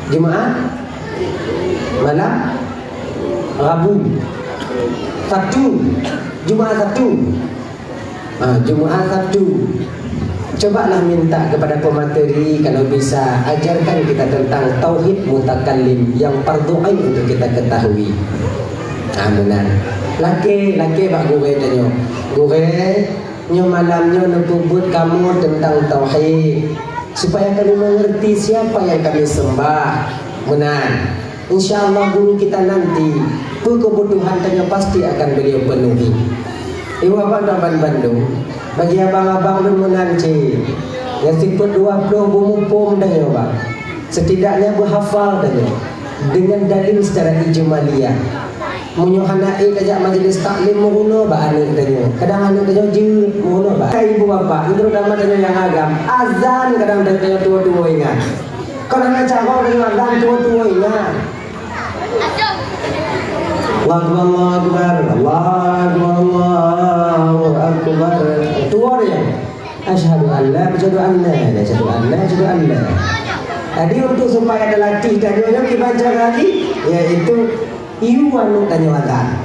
Jumaat malam Rabu, Sabtu, Jumaat Sabtu. Jumaat Sabtu. Cobalah minta kepada pemateri kalau bisa ajarkan kita tentang tauhid mutakallim yang fardu ain untuk kita ketahui. Benar. Laki bak gure tanya. Gure nyo malamnya ngebubut kamu tentang tauhid supaya kami mengerti siapa yang kami sembah. Benar. InsyaAllah guru kita nanti kebutuhan tanya pasti akan beliau penuhi. Ibu abang Bandung bagi abang-abang dan menanci yang sifat 20 bumupum dan bang setidaknya berhafal dan dengan dalil secara ijmaliyah munyohana tajak majlis taklim muhuno ba anak tanya kadang anak tanya je muhuno ba ibu bapa itu terutama tanya yang agam azan kadang tanya tua-tua ingat kalau nak cakap tanya azan tua-tua ingat Allahu Akbar, Allahu Akbar. Tua dia. Asyhadu an la ilaha illallah. Jadi untuk supaya ada latih tadi orang dibaca lagi, yaitu iwan tanya azan.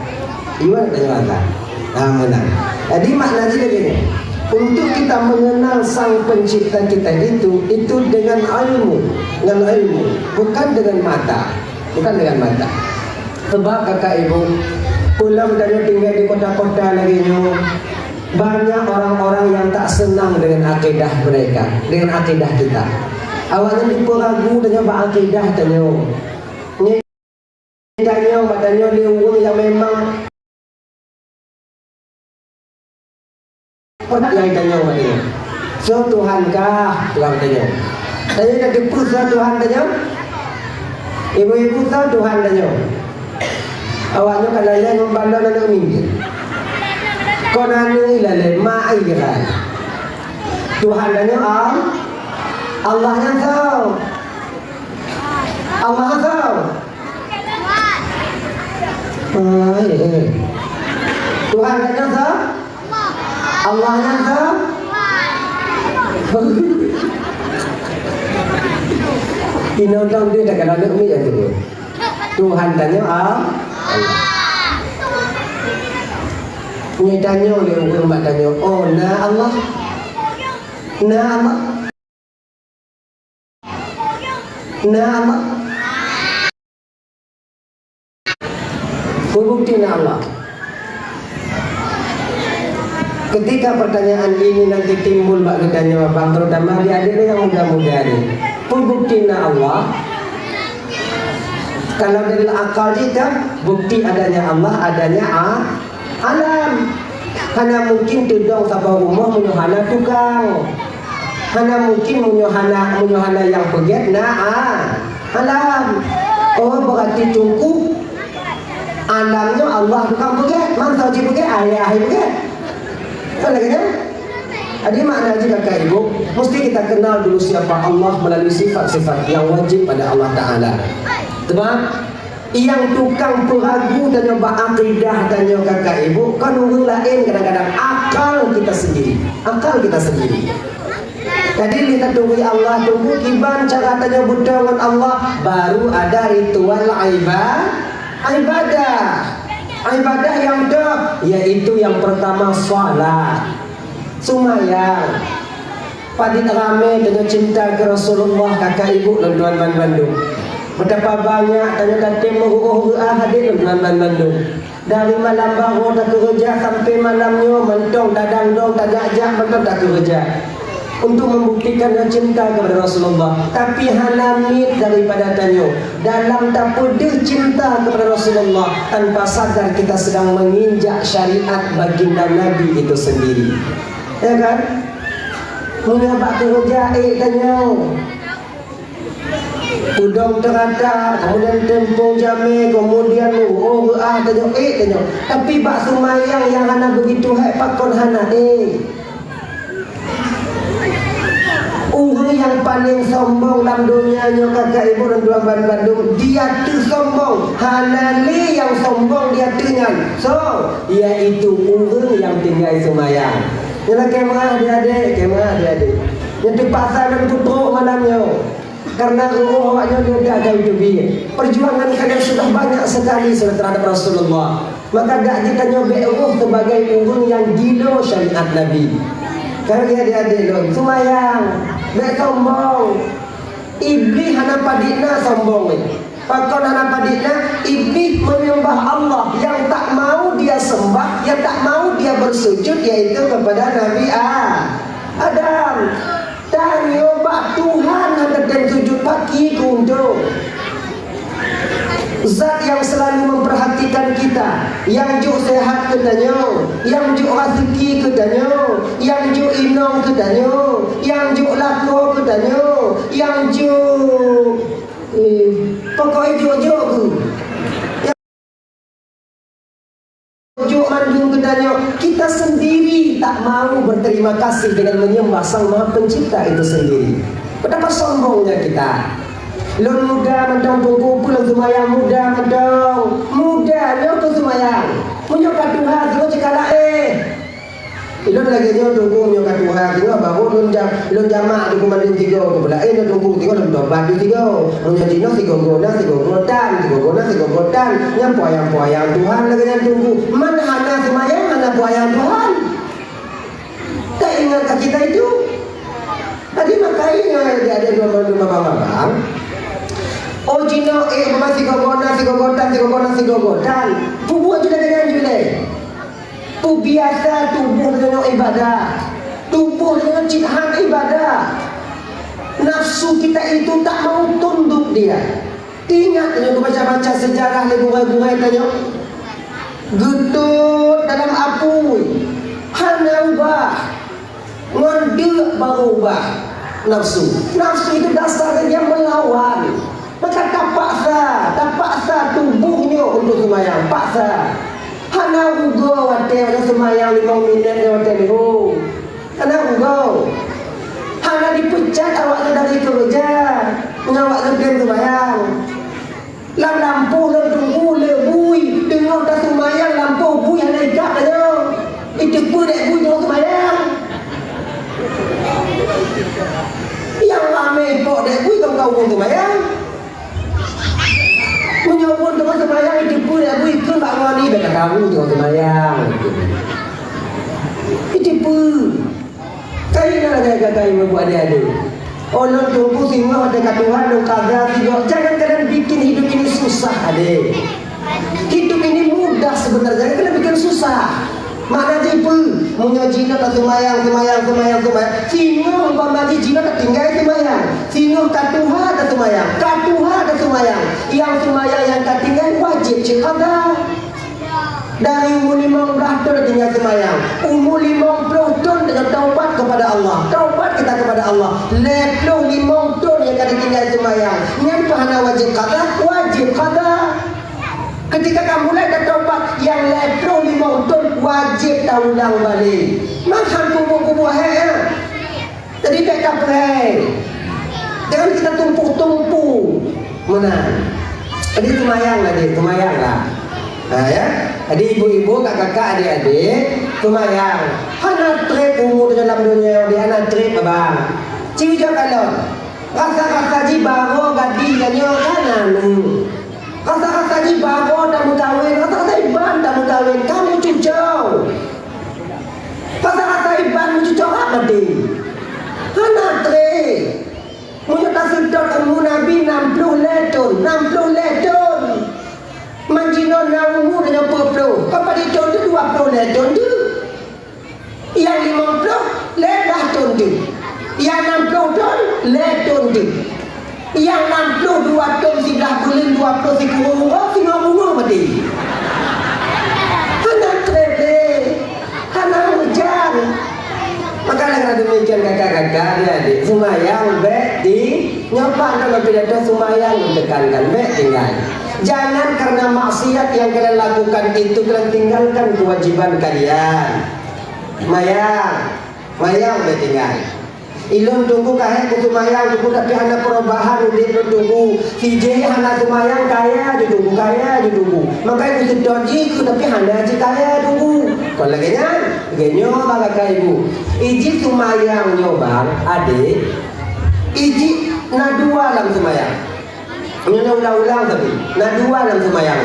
Benar. Jadi maknanya begini. Untuk kita mengenal sang pencipta kita itu dengan ilmu, bukan dengan mata. Sebab kakak ibu pulang dari tinggal di kota-kota lagi banyak orang-orang yang tak senang dengan akidah mereka, dengan akidah kita. Awalnya diperagu dengan akidah tanya. Tanya liwung yang memang yang tanya matanya. So Tuhankah Tuhan tanya. Tanya dah dipus Tuhan tanya. Ibu-ibu tahu Tuhan tanya. Awaknya kalanya membalon anak minggir. Konane ilale ma'i kan. Tuhan tanya Allahnya tahu. Allah tahu. Tuhan tanya tahu. Allahnya tahu. Inondang dia dah kalau nak minggir tu. Tuhan tanya Ni tanya oleh orang mak tanya, Allah. Bukti Allah. Ketika pertanyaan ini nanti timbul bak tanya abang terutama adik-adik yang muda-muda ni. Bukti Allah. Kalau dari akal kita bukti adanya Allah, adanya alam. Hanya mungkin tudong sabah rumah menyohana tukang. Hanya mungkin menyohana yang peget alam. Berarti cukup alamnya Allah tukang peget. Masa uji peget ayah peget. Kan lagi kan? Jadi makna jika kakak ibu mesti kita kenal dulu siapa Allah melalui sifat-sifat yang wajib pada Allah Ta'ala. Sebab yang tukang peragu dan yang berakidah dan yang kakak ibu kan orang lain kadang-kadang akal kita sendiri. Jadi kita tunggu Allah, tunggu iban cara tanya buddha dengan Allah, baru ada ritual ibadah yang yaitu yang pertama salat, sumayang, padit rame dengan cinta ke Rasulullah kakak ibu dan tuan-tuan Bandung. Betapa banyak tanya tadi hadir dengan Bandung. Dari malam baru tak kerja sampai malamnya mentong dadang dong tak jajak betul tak kerja. Untuk membuktikan cinta kepada Rasulullah. Tapi halamit daripada tanya dalam tak pedih cinta kepada Rasulullah tanpa sadar kita sedang menginjak syariat baginda Nabi itu sendiri. Ya kan? Mengapa kerja tanya udang terata, kemudian tempung jame, kemudian tanya. Tapi bak sumayang yang hana begitu pakon hana orang yang paling sombong dalam dunianya kakak ibu dan tuan Bandung, dia tu sombong, hanali yang sombong dia dengan. So, iaitu orang yang tinggal sumayang. Yang kemah adik-adik. Yang di pasar dan tutup malamnya. Karena awaknya dia ada hidup dia. Perjuangan kalian sudah banyak sekali terhadap Rasulullah. Maka tak kita nyobek sebagai urun yang gila syariat Nabi. Kalau dia ada semayang, tak sombong. Iblis hana padina sombong. Pakon hana padina, iblis menyembah Allah yang tak mau dia sembah, yang tak mau dia bersujud, yaitu kepada Nabi Adam. Dan nyoba Tuhan dan sujud pagi kunjung. Zat yang selalu memperhatikan kita, yang juk sehat katanya, yang juk rezeki katanya, yang juk inong katanya, yang juk lako katanya, yang juk pokoknya juk juk mandung katanya. Kita sendiri tak mau berterima kasih dengan menyembah Sang Maha Pencipta itu sendiri. Betapa sombongnya kita. Lun muda mendong tunggu pulang semayang, muda mendong, muda nyo tu semayang, menyokat Tuhan tu cakap lun lagi nyo tunggu menyokat Tuhan tu baru lun jamak tu kumandung tiga tu pula nyo tunggu tiga lun dobat tu tiga nyo dino tiga godan nyampoyang Tuhan lagi nyo tunggu mana hana semayang mana poyang Tuhan. Tak ingat kita itu tadi makanya dia ada dua bang. Oh jino masih gogodan. Tubuh juga dengan jule. Tu biasa tubuh dengan ibadah. Tubuh dengan ciptaan ibadah. Nafsu kita itu tak mau tunduk dia. Ingat tanya baca sejarah leguai-guai tanya. Getut dalam apui. Hana ubah. Ngondek baru ubah. Nafsu itu dasarnya dia melawan. Maka tak paksa tubuhnya untuk semayang. Paksa. Hana ugo wate semayang 5 minit wate lihu. Hana ugo. Hana dipecat awak dari kerja. Ngawak kerja semayang. Lampu tunggu lebui. Tengok tak semayang lampu bui hana ikat aja. Itu pun dek bui tengok semayang. Yang ramai kok dek bui kau pun semayang. Punya pun teman semayang itu pun aku ikut tak wani dekat kamu teman semayang. Itu pun. Kaya nak jaga ibu adik-adik. Orang tunggu singgah dekat Tuhan dan kabar tiga. Jangan kalian bikin hidup ini susah adik. Hidup ini mudah sebenarnya, kalian bikin susah. Mana jipu, punya jina tak semayang. Singgah umpama jina tak tinggal semayang. Singgah katuha tak semayang. Yang semayang yang tak tinggal wajib cekada. Dari umur 15 tahun tinggal semayang. Umur 50 tahun dengan taubat kepada Allah. Taubat kita kepada Allah. 50 tahun yang kata tinggal semayang. Yang pahana wajib kada. Ketika kamu mulai bertaubat yang 50 tahun wajib tahu ulang balik. Makan kubu-kubu jadi tak kapai. Jangan kita tumpuk-tumpuk. Mana? Jadi semayang lah. Ya. Jadi ibu-ibu, kakak-kakak, adik-adik semayang. Hana trip umur dalam dunia dia hana trip abang. Cium kalau rasa-rasa jibaro gadi ganyo kanan. Rasa-rasa jibaro dah mukawin, rasa-rasa iban dah mukawin, kamu cucau. Rasa-rasa iban cucau apa deh? Hana trip. Menyata sedot umur Nabi 60 letun. Manjino na umur dengan 40. Apa di tahun tu 20 letun tu. Yang 50 letun tu. Yang 60 tahun letun tu. Yang 62 tahun 11 bulan 20 si bunga mati. Hana trebe. Hana hujan. Maka dengan demikian kakak-kakak adik semayang baik di nyoba dalam pidato semayang mentekankan baik tinggal. Jangan karena maksiat yang kalian lakukan itu kalian tinggalkan kewajiban kalian. Mayang baik tinggal. Ilun tunggu kahek kusumayang tunggu tapi hana perubahan udah tunggu. Hijai hana semayang kaya ditunggu. Makanya kudu doji tapi hana aja kaya tunggu. Kalau lagi genyo bagakai ibu. Iji semayang nyobang adik. Iji Nah dua dalam semayang. Ini ulang-ulang tapi. Nah dua dalam semayang.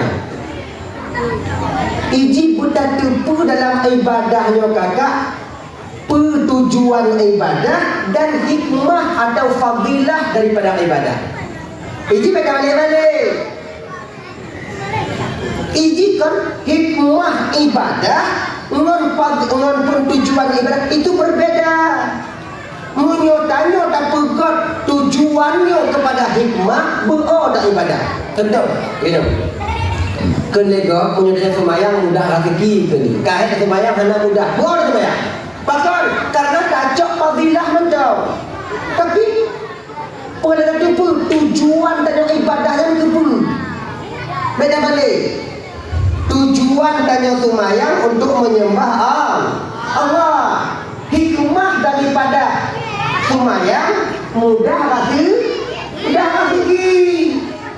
Iji buta tepu dalam ibadahnya kakak, tujuan ibadah dan hikmah atau fadilah daripada ibadah. Iji pegang balik-balik. Iji kan hikmah ibadah dengan tujuan ibadah itu berbeda. Menyotanya tak pegat tujuannya kepada hikmah beroda ibadah. Tentu, gitu. Kelega punya dia semayang mudah rezeki ke ni. Kahit semayang hanya mudah. Beroda semayang. Pasal karena kacok fadilah mentau. Tapi pada itu pun tujuan dan ibadahnya itu pun beda balik. Tujuan dan semayang untuk menyembah Allah. Hikmah daripada semayang mudah rezeki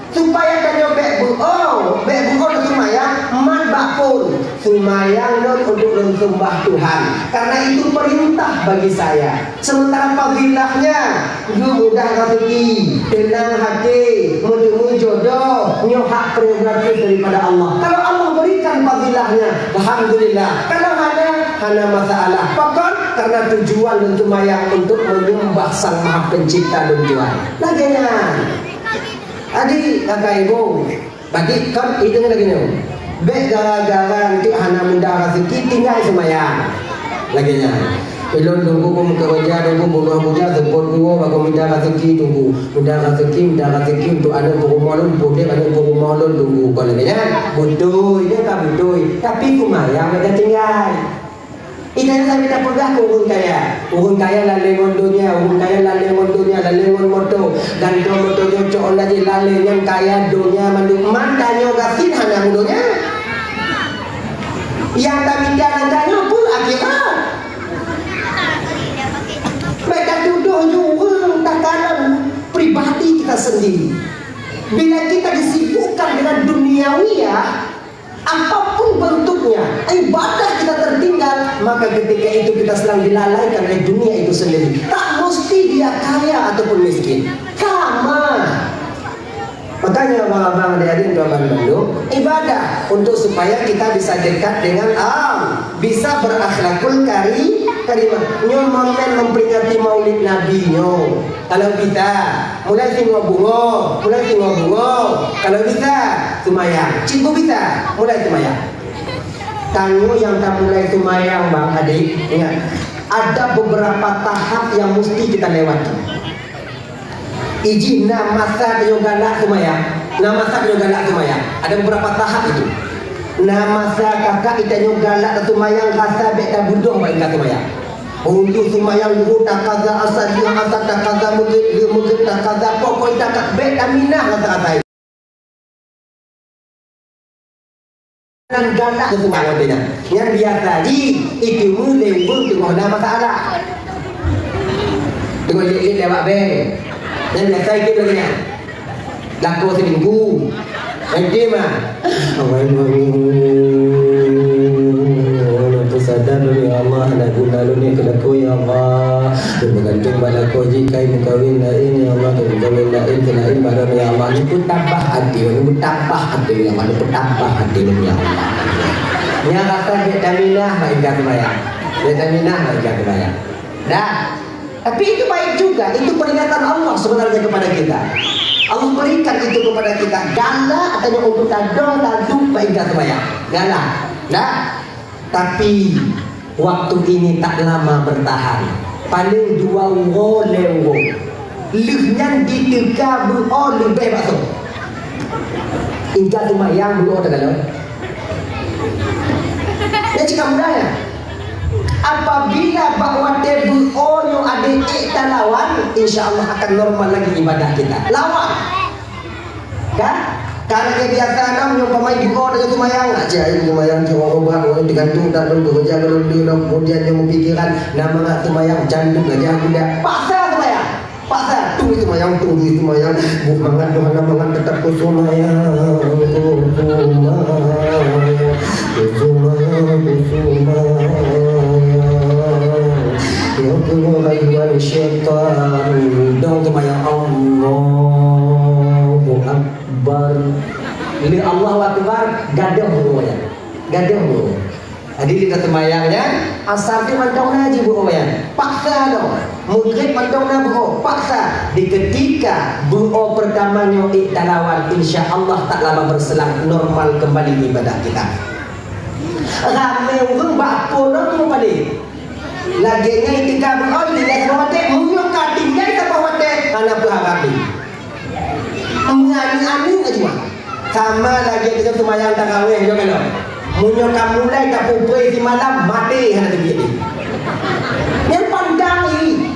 supaya kanya bek buo dan semayang man bakpun semayang dan untuk sembah Tuhan, karena itu perintah bagi saya. Sementara fadilahnya mudah rezeki, tenang hati, menemui jodoh, nyohak prerogatif daripada Allah. Kalau Allah berikan fadilahnya, alhamdulillah. Kalau hanya masalah pokok karena tujuan dan semayang untuk menyembah Sang Maha Pencipta dan Tuhan. Laginya adik kakak ibu bagi kan itu lagi nih. Baik gara-gara untuk hana mudah rezeki tinggal semayang. Laginya belum tunggu kamu kerja, tunggu buka-buka sepuluh dua baru minta rezeki, tunggu minta rezeki untuk anak berumah boleh anak berumah tunggu kalau ni kan butuh dia tak butuh tapi semayang ada tinggal. Ini saya minta pegang urun kaya lalengon dunia, lalengon moto dan kalau moto cocok lagi lalengan kaya dunia manduk mantanyo gasin hanya dunia yang tak minta nantinya pun akhirat. Mereka duduk juga takaran pribadi kita sendiri. Bila kita disibukkan dengan duniawiyah, apapun bentuknya, ibadah kita tertinggal, maka ketika itu kita sedang dilalaikan oleh dunia itu sendiri. Tak mesti dia kaya ataupun miskin, sama. Makanya abang-abang adik-adik tuan Bandung, ibadah untuk supaya kita bisa dekat dengan Allah, bisa berakhlakul karimah. Nyo momen memperingati Maulid Nabi nyo. Kalau kita mulai tengok bunga, kalau bisa semayang, cikgu bisa mulai semayang. Kamu yang tak mulai semayang bang adik, ingat ada beberapa tahap yang mesti kita lewati. Iji masa galak semayang, ada beberapa tahap itu. Masa kakak itanyo galak semayang rasa beta budong baik semayang. Untuk semayang dulu tak kaza asal dia asal tak kaza mungkin tak kaza pokok tak beta minah kata-kata. Dan galak semayang beda. Yang biasa itu mulai untuk ada masalah. Tengok lihat lewat beng. Yang biasa itu lagi ni. Laku seminggu. Nanti mah. Aku sadar ya Allah, nak guna ni kelaku ya Allah. Bergantung pada kau jika ini kawin lain ya Allah, kawin lain kelain pada ya Allah. Ini pun tambah hati, ini tambah hati ya Allah, ini tambah hati ya Allah. Yang kata vitaminah baik kebayang, vitaminah baik kebayang. Dah. Tapi itu baik juga, itu peringatan Allah sebenarnya kepada kita. Allah berikan itu kepada kita. Galak atau untuk tadong baik kebayang. Galak. Dah. Tapi waktu ini tak lama bertahan. Paling 2 lewo. Lihnya diteka buo lebih bakso. Ingat semayang buo tak kalau. Ya cakap mudah ya. Apabila bahawa tebu yang ada kita lawan, insya Allah akan normal lagi ibadah kita. Lawan, kan? Karena biasa nam yang pemain juga dengan semayang aja, semayang cuma obat orang digantung tak dulu kerja kalau dia kemudian yang memikirkan nama nggak semayang cantik aja tidak. Pasal semayang, pasal tunggu semayang, bukan Tuhan tetap kusumayang, ya Allah syaitan dong semayang Allahu Akbar. Bila Allahu Akbar, gaduh burunya. Gaduh buru. Jadi kita sembahyangnya asar tu mantong naji burunya. Paksa dong. Maghrib mantong na buru. Paksa. Di ketika buru pertamanya iktalawan, insya-Allah tak lama berselang normal kembali ibadah kita. Ramai orang bakpo nak tu balik. Lagi ngai tinggal buru di dalam hotel, munyok tinggal di hotel, anak berharap ni. Mengamin aja. Sama lagi kita sembahyang tarawih juga kalau. Munyo kamu mulai tak pupui di malam mati hana tu dia. Yang pandang ini.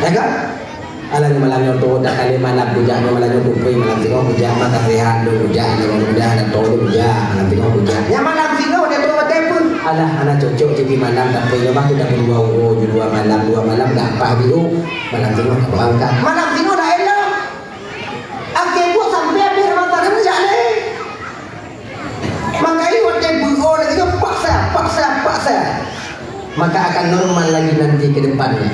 Ya kan? Alang malam yang tu dah kali malam puja malam yang pupui malam tengok puja mata rehat dulu puja dan tolong puja malam tengok puja. Yang malam tengok dia tu mati pun. Alah anak cocok jadi malam tak pui lepas tu dah dua malam dah apa dulu malam tengok berangkat. Malam tengok dah elok. Akhir buat sampai habis Ramadan ni tak leh. Maka ini hotel buo lagi tu paksa. Maka akan normal lagi nanti ke depannya.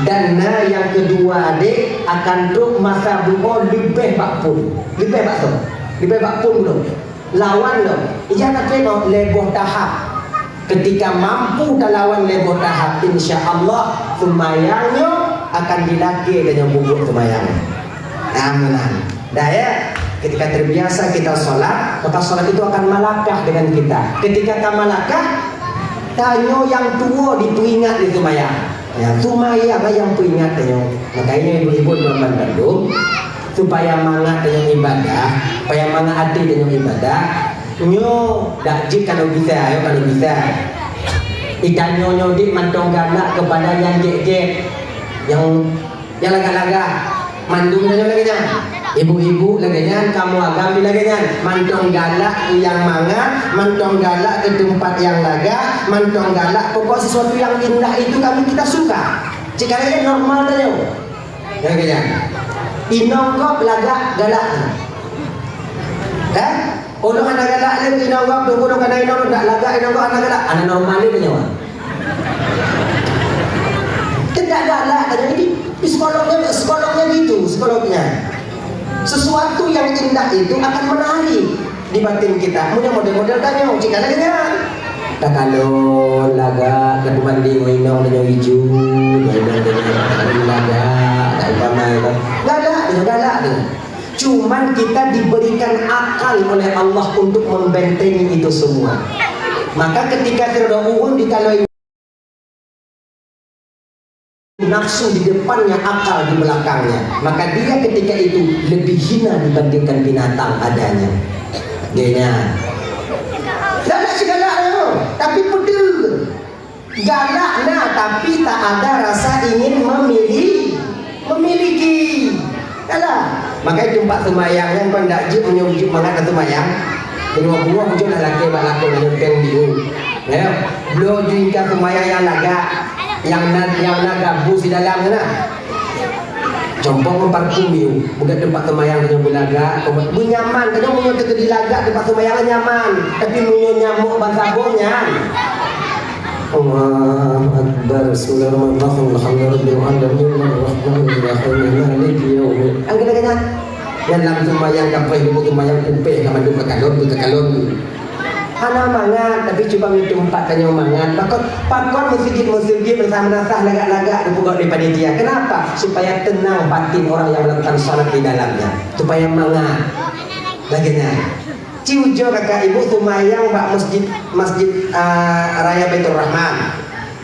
Dan yang kedua adik akan terus masa buo lebih bakpun. Lebih bakpun belum. Lawan belum. Jangan tengok leboh tahap. Ketika mampu lawan leboh tahap, insya-Allah sembahyangnya akan dilaki dengan bubuk sembahyang. Amin. Dah ya, ketika terbiasa kita sholat, maka sholat itu akan malakah dengan kita. Ketika kita malakah, tanya yang tua diperingat di sembahyang. Ya, sembahyang yang peringat tanya. Makanya ibu-ibu dalam Bandung supaya mangat dengan ibadah, supaya mangat hati dengan ibadah. Nyo dak jik kalau bisa, ayo kalau bisa. Ikannya nyodik mantong galak kepada yang jek-jek, yang laga-laga. Mandung saja lagi nya. Ibu-ibu lagi nya, kamu agam lagi nya. Mantong galak yang mangat, mantong galak ke tempat yang laga, mantong galak pokok sesuatu yang indah itu kita suka. Jika lagi normal saja. Lagi nya. Inongkop laga galak. Orang anak galak lagi inongkop tunggu dong kana inong dak laga inongkop anak galak. Anak normal ni punya. Tidak galak tadi ini. Psikolognya gitu, psikolognya. Sesuatu yang indah itu akan menarik di batin kita. Punya model-model tanya, jika lagi tak kalau laga kedubanding inong dengan hijau, laga, tak upamai galak. Cuman kita diberikan akal oleh Allah untuk membentengi itu semua. Maka ketika terdoa dikalau nafsu di depannya, akal di belakangnya, maka dia ketika itu lebih hina dibandingkan binatang adanya. Dia galak segalak tapi pedul. Galak tapi tak ada rasa ingin memiliki. Alah, makanya tempat sembahyang yang kau ndak jip menyujuk mangat sembahyang. Buah-buah muncul dah laki balakon nyempeng dia. Ya, belum juingkan sembahyang yang laga. Yang naga bus di dalam sana. Compong parfum you, bukan tempat sembahyang dengan bulaga, nyaman. Kadang punya di laga tempat sembahyang nyaman, tapi punya nyamuk bantabongnya. Allahu Akbar. Bismillahirrahmanirrahim. Alhamdulillahirabbil alamin. Maliki yaumiddin. Angkat-angkat. Dalam sembahyang kapai dulu sembahyang kupeh kaman dulu ke kalon. Hana mangat tapi cuba di tempat tanya mangat. Pakon masjid bersama nasah lagak-lagak dibuka di panitia. Kenapa? Supaya tenang batin orang yang melakukan salat di dalamnya. Supaya mangat. Laginya. Ciujo kakak ibu tumayang bak masjid Raya Baitur Rahman.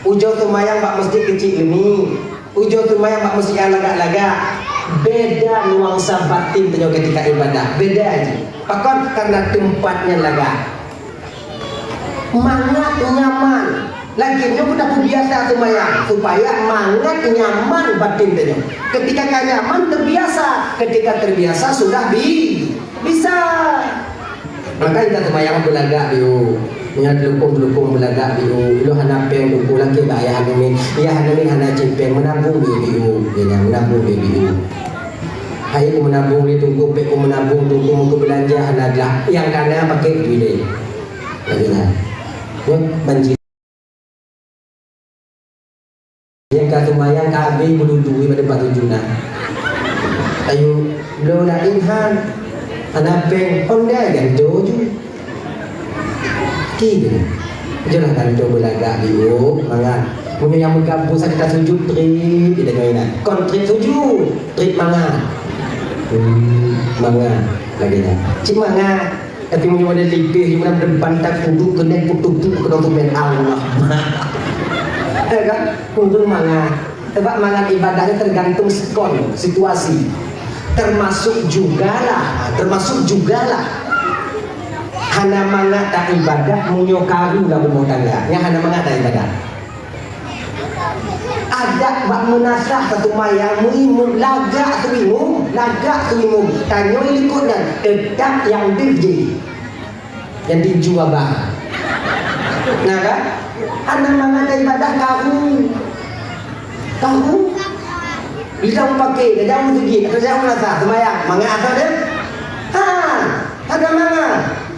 Ujo tumayang bak masjid kecil ini. Ujo tumayang bak masjid yang lagak-lagak. Beda nuansa batin tanya ketika ibadah. Beda aja. Pakon karena tempatnya lagak. Mangat nyaman. Lagi nyo udah biasa sembahyang supaya mangat nyaman batin tanya. Ketika kan nyaman terbiasa, ketika terbiasa sudah bisa. Maka kita sembahyang belaga biu. Nya dukung belaga biu. Lu hana peng dukung lagi bayar hanemin. Ya hanemin hana cimpeng menabung biu. Dia menabung biu. Hai ku menabung di tunggu pe ku menabung tunggu mau belanja hana dah. Yang kana pakai duit. Lagi nah. Banjir yang kat semayang kabeh berdudui pada batu junah. Ayo lo nak inhan anapeng honda ganto ju. Kini jangan ganto belagak bio mangan. Punya yang berkampus kita sujud trip tidak kainan. Kon trip sujud, trip mangan. Mangan lagi dah. Cik mangan. Tapi punya ada lebih yang mana berbantak kudu kena putu ke dokumen Allah. Ya kan? Kudu mangan. Sebab mangan ibadahnya tergantung skon, situasi. Termasuk jugalah hana mangat tak ibadah munyokaru lah rumah tangga. Yang hana mangat tak ibadah. Ada bak menasah satu mayang muimum lagak tuimum tanyo ikut dan tetap yang dirji yang dijual bah. Nah kan? Hana mangat ibadah kamu Lidang pakai, lidang pergi, kerja menasah semayang, mangat asal dia. Ada mana?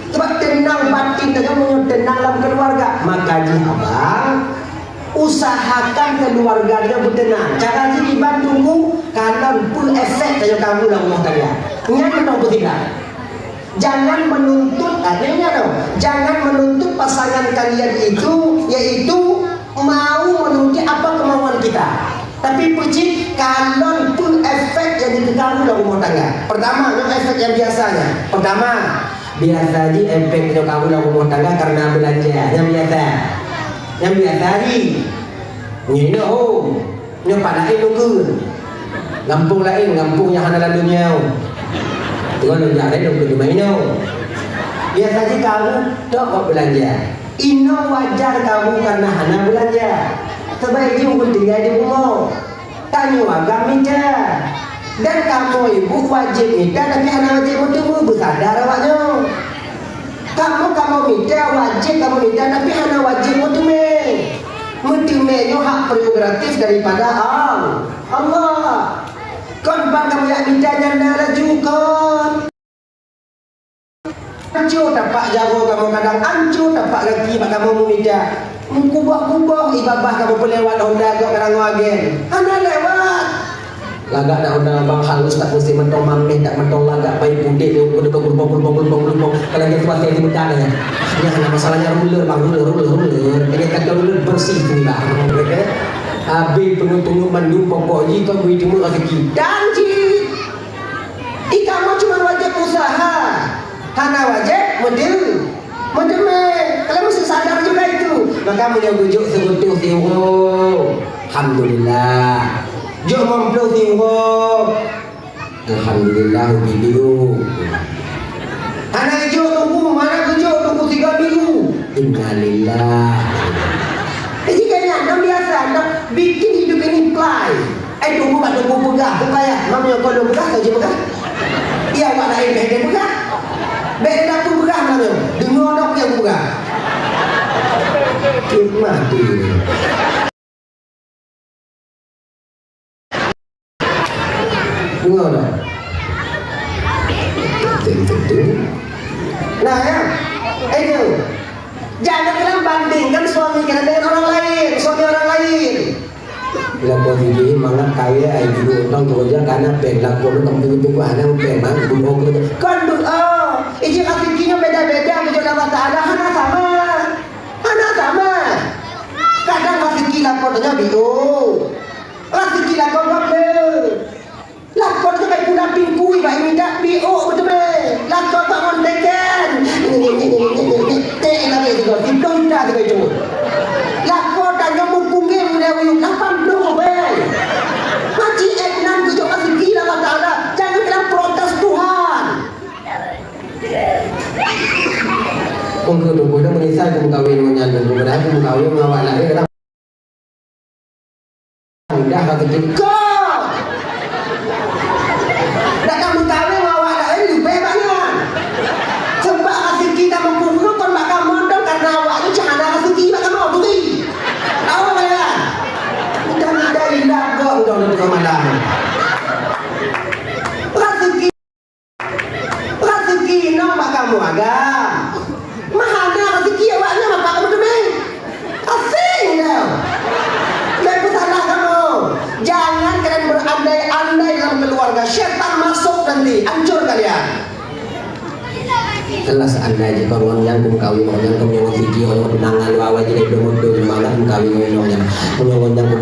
Sebab tenang batin, kamu tenang dalam keluarga. Maka abang usahakan keluarga dia bertenang. Cara ni dibantu kalau full efek saja kamu dalam rumah tangga. Ingat atau tidak? Jangan menuntut, jangan menuntut pasangan kalian itu, yaitu mau menuruti apa kemauan kita. Tapi puji kalau pun efek yang ditekan dalam rumah tangga. Pertama, efek yang biasanya. Biasa efek yang kamu dalam rumah tangga karena belanja. Yang biasa ni. Ini home. Ini pada nunggu. Gampung lain, gampung yang hana lalunya. Tengok lu jangan dong ke main. Biasa je kamu tak buat belanja. Ino wajar kamu karena hana belanja. Sebaiknya pun tinggal di rumah. Tanya agak minta. Dan kamu ibu wajib minta, tapi anak wajib bertemu bersadar awaknya. Kamu minta wajib kamu minta, tapi anak wajib bertemu. Bertemu hak prerogatif daripada Allah. Kon bang kamu yang minta janda laju kon. Ancur tapak jago kamu kadang ancur tapak lagi mak kamu minta. Kubah-kubah ibabah kamu pelewat Honda kau kadang wagen. Anda lewat. Lagak nak Honda bang halus tak mesti mentong mameh tak mentong lagak bayi pudik dia kulubong. Kalau dia kuat dia mudah ya. Ini hanya masalahnya ruler bang ruler. Ini kata ruler bersih tu lah. Habis penguntung mandu pokok ni kau beri cuma rezeki. Janji. Kamu cuma wajib usaha. Hana wajib model. Kalian mesti sadar juga itu. Maka menyabujuk sebutuh tiwo. Alhamdulillah. Jom mampu tiwo. Alhamdulillah bibiru. Anak hijau tunggu, mana hijau tunggu 3 minggu. Innalillah. Jika ni anda biasa, anda bikin hidup ini play. Tunggu pegah, ya. Namanya kau dah pegah, kau je pegah. Ia awak lain dia pegah. Beda tu pegah namanya. Dengar nak yang pegah. Mati. Dengar tak? Tentu. Nah ya, itu. Jangan kalian bandingkan suami kalian dengan orang lain, suami orang lain. Bila kau fikir mangat kaya, ibu orang kerja karena pelak kau kampung anak memang bunuh kerja. Kan ijin fikirnya beda-beda, kerja Allah Taala hana sama. Kadang fikir lakon dengan bio, fikir lakon apa? Lakon tu kayak kuda pingkui, baik minta bio betul lakon tak mondeken. Teh lagi tu, tidak tu itu. Lakon dan kamu pungging lewi 80 bay. Haji Eknan tu fikir Allah Taala, jangan kena protes Tuhan. Mungkin tu kita menyesal kamu kahwin dengan nyandung, padahal kamu kahwin dengan awak lagi kadang mudah kata kau. Dah kamu kahwin dengan awak lagi lebih banyak. Sebab rezeki kamu kumpul kon bakal mondok karena awak ni cahana rezeki bakal mau beli. Awak bayar. Udah ada indah kau udah ke malam. Rezeki nombak kamu agak. Mahana rezeki awaknya bapak kamu demi. Asing dah. Lepas salah kamu. keluarga, syaitan masuk nanti, hancur kalian. Jelas anda aja kalau yang kawin yang yang video yang tunangan lawa jadi belum mana kawin yang yang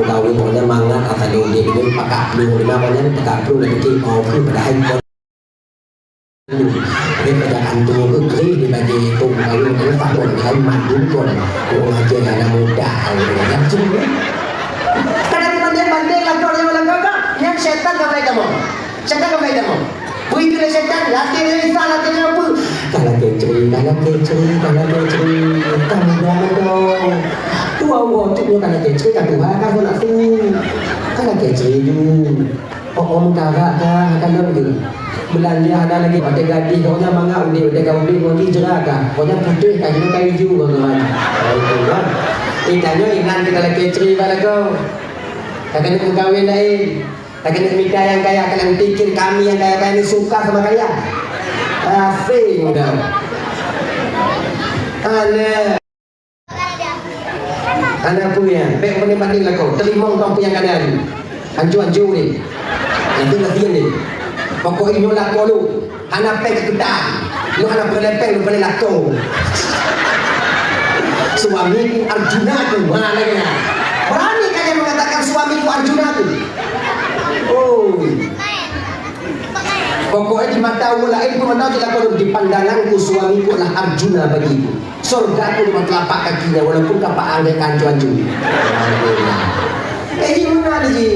kawin yang mangat atau dia ini pakai belum lima yang pakai belum nanti mau pada handphone ini pada antum kekri di bagi kawin yang fakon yang mandul kon orang aja anak muda yang cuma kadang banding lah kalau yang setan kau kamu setan kau kamu begitu setan latih dari sana latih apa kalau keceri kamu jangan dong tua wajibnya kalau keceri kan tua kan nak tu kalau keceri tu om kakak kan kan tu belanja ada lagi pakai gadi kaunya mangga udah kau beli kau jerah kan kaunya putih kan juga kayu juga kan itanya inan kita lagi keceri pada kau kakak nak kawin lain kakak nak nikah yang kaya kalian pikir kami yang kaya ini suka sama kalian Afi mudah Anda punya baik banding lah kau terima kau punya keadaan anju ni nanti latihan ni pokok ini nak kau lu anak pek kedan lu anak berlepeng lu boleh lato suami Arjuna tu mana lagi berani kalian mengatakan suamiku Arjuna tu pokoknya di mata orang lain pun mana tidak kalau di pandanganku suamiku adalah Arjuna bagiku. Surga aku di telapak kakinya walaupun kapak angin kancu-kancu. Gimana ni?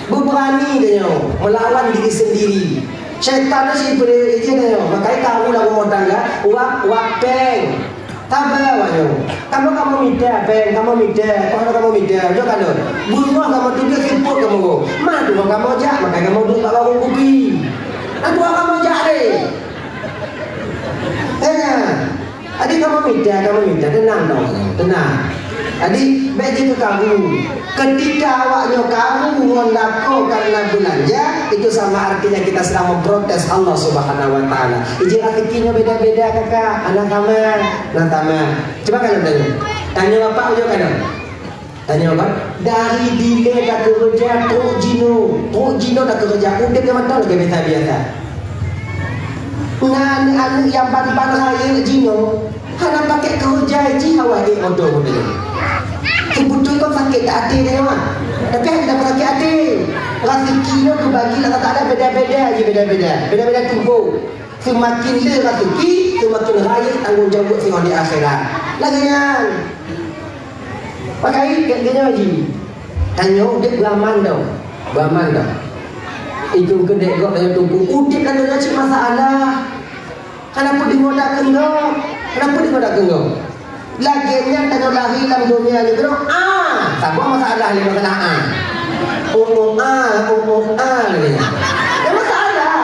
Berani dia melawan diri sendiri. Syaitan sih boleh dia makanya kamu lah rumah tangga wak peng. Tabah wajo. Kamu minta peng, kamu minta, kamu minta, jo kan? Bunuh kamu tujuh simpul kamu. Madu kamu jak, makanya kamu duduk kat warung kopi. Aku akan mencari. Adik kamu minta, tenang dong, tenang. Adik, bagi ke kamu. Ketika awaknya kamu mengaku karena belanja, itu sama artinya kita sedang memprotes Allah Subhanahu Wa Taala. Ijazah fikirnya beda-beda kakak, anak kamu, Coba kalian tanya bapak aja kan? Tanya apa? Dari delay dah kerja Tok Jino dah kerja udah ke mana lagi biasa. Nah, anu yang ban raya Jino, hana pakai kerja ji awak motor ni. Kebetul kau sakit tak ada dia mah. Tapi ada sakit hati. Rezeki tu bagi lah tak ada beda-beda Beda-beda tubuh. Semakin le rezeki, semakin raya tanggung jawab sing di akhirat. Lagian pakai gini lagi tanya udip beraman dah itu kedek kau yang tunggu udip kan ada cik masalah kenapa dimodak kengo laginya tanya lahir dalam dunia ni bro siapa masalah ni masalah ni ada masalah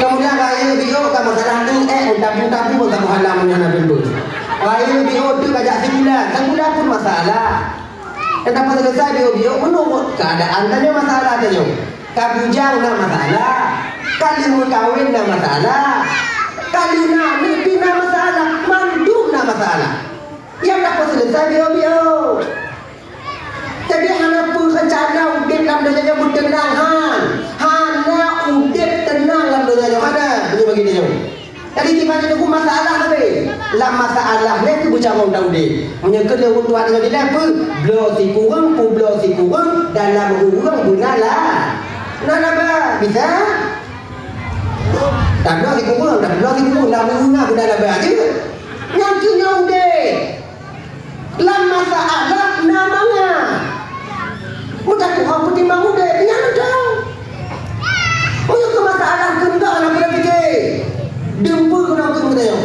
kemudian kaya bio kan masalah ni tabu pun tak halang menyana bebus Wahai bio tu kajak sebulan pun masalah. Kenapa selesai bio menunggu keadaan tanya masalah tanya. Kabujang nak masalah, kali berkahwin nak masalah, kali nak mimpi nak masalah, manduk nak masalah. Yang dapat selesai bio. Jadi hana pun rencana udip dalam dunianya bertenang hana udip tenang dalam dunianya mana? Bagi dia. Jadi gimana tu masalah ni? Lah masalah ni tu bicara undang dia. Menyangkut dia untuk ada di apa? Blow si kurang dalam urang bunalah. Nak bisa? Tak blow si kurang dalam urang bunalah aja. Yang tu nyong dia. Lah masalah namanya. Mudah tu apa timbang muda dia tahu. Oh ke masalah kendak nak fikir. Dempa kena kena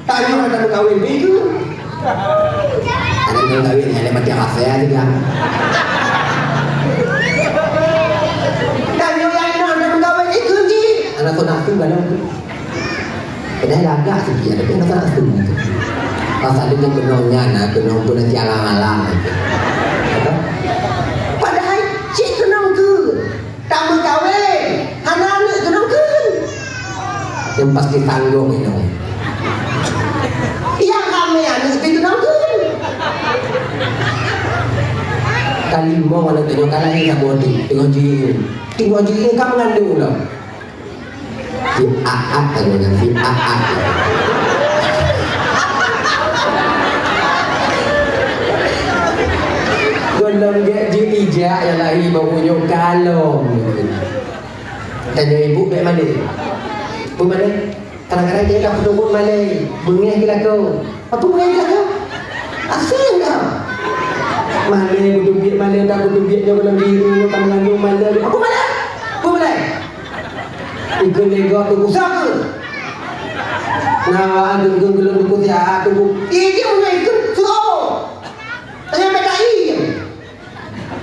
tanya ada berkahwin begitu ada berkahwin ada mati affair juga tanya yang ada berkahwin itu je anak tu nak tu balau padahal agak sikit ada kena tak tu pasal dia kenongnya nak kenong pun nanti alang-alang padahal cik kenong tu tak berkahwin anak-anak kenong tu yang pasti tanggung itu. Yang kami ada seperti itu. Kali mau mana tengok kalah ni tak boleh tengok je. Tengok je kamu ngandung lah. Si aat tengoknya si aat. Golong dia je ijak yang lari baunya kalong. Tanya ibu baik mana? Ibu mana? Kadang-kadang dia dah bertunggu malai. Bengih ke laku. Apa bengih ke laku? Asal tak? Malai berdubiat malai tak berdubiat dia dalam diri. Tak mengandung malai. Apa malai? Apa malai? Ikut lega tunggu siapa? Nah, ada gelung tunggu siapa tunggu. Dia punya ikut suruh. Tanya PKI.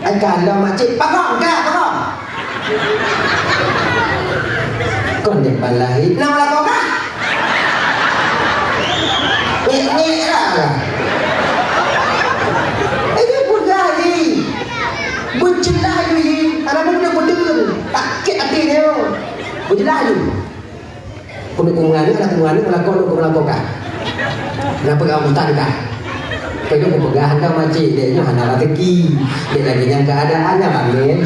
Kalau makcik pakong kah? Pakong. Con đẹp bà lấy nào là có cả nhẹ nhẹ là ấy biết buồn ra gì buồn chừng lại gì anh muốn được một đứa tak kiện ăn tiền theo buồn chừng lại gì cùng ngàn nữa là con là cả là pegang hutan cả pegang pegangan sama cik dia hanya lah teki dia lagi yang keadaannya bang dia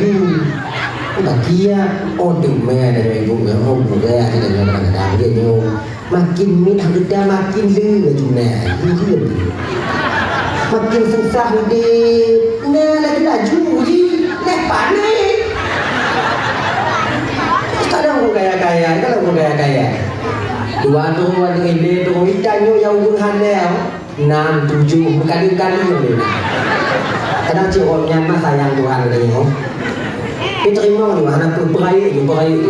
Bakia odong meh dari ibu ya om muda ada yang kadang-kadang dia nyo makin minah geda makin leh cuna hidup makin susah hidup nah lagi laju ji lepas ni kadang aku kaya dua ini tu ikannya yang urang handal 6 7 kali-kali ni kadang cik orang mah sayang Tuhan dia nyo kita terima ni mana pun peraya tu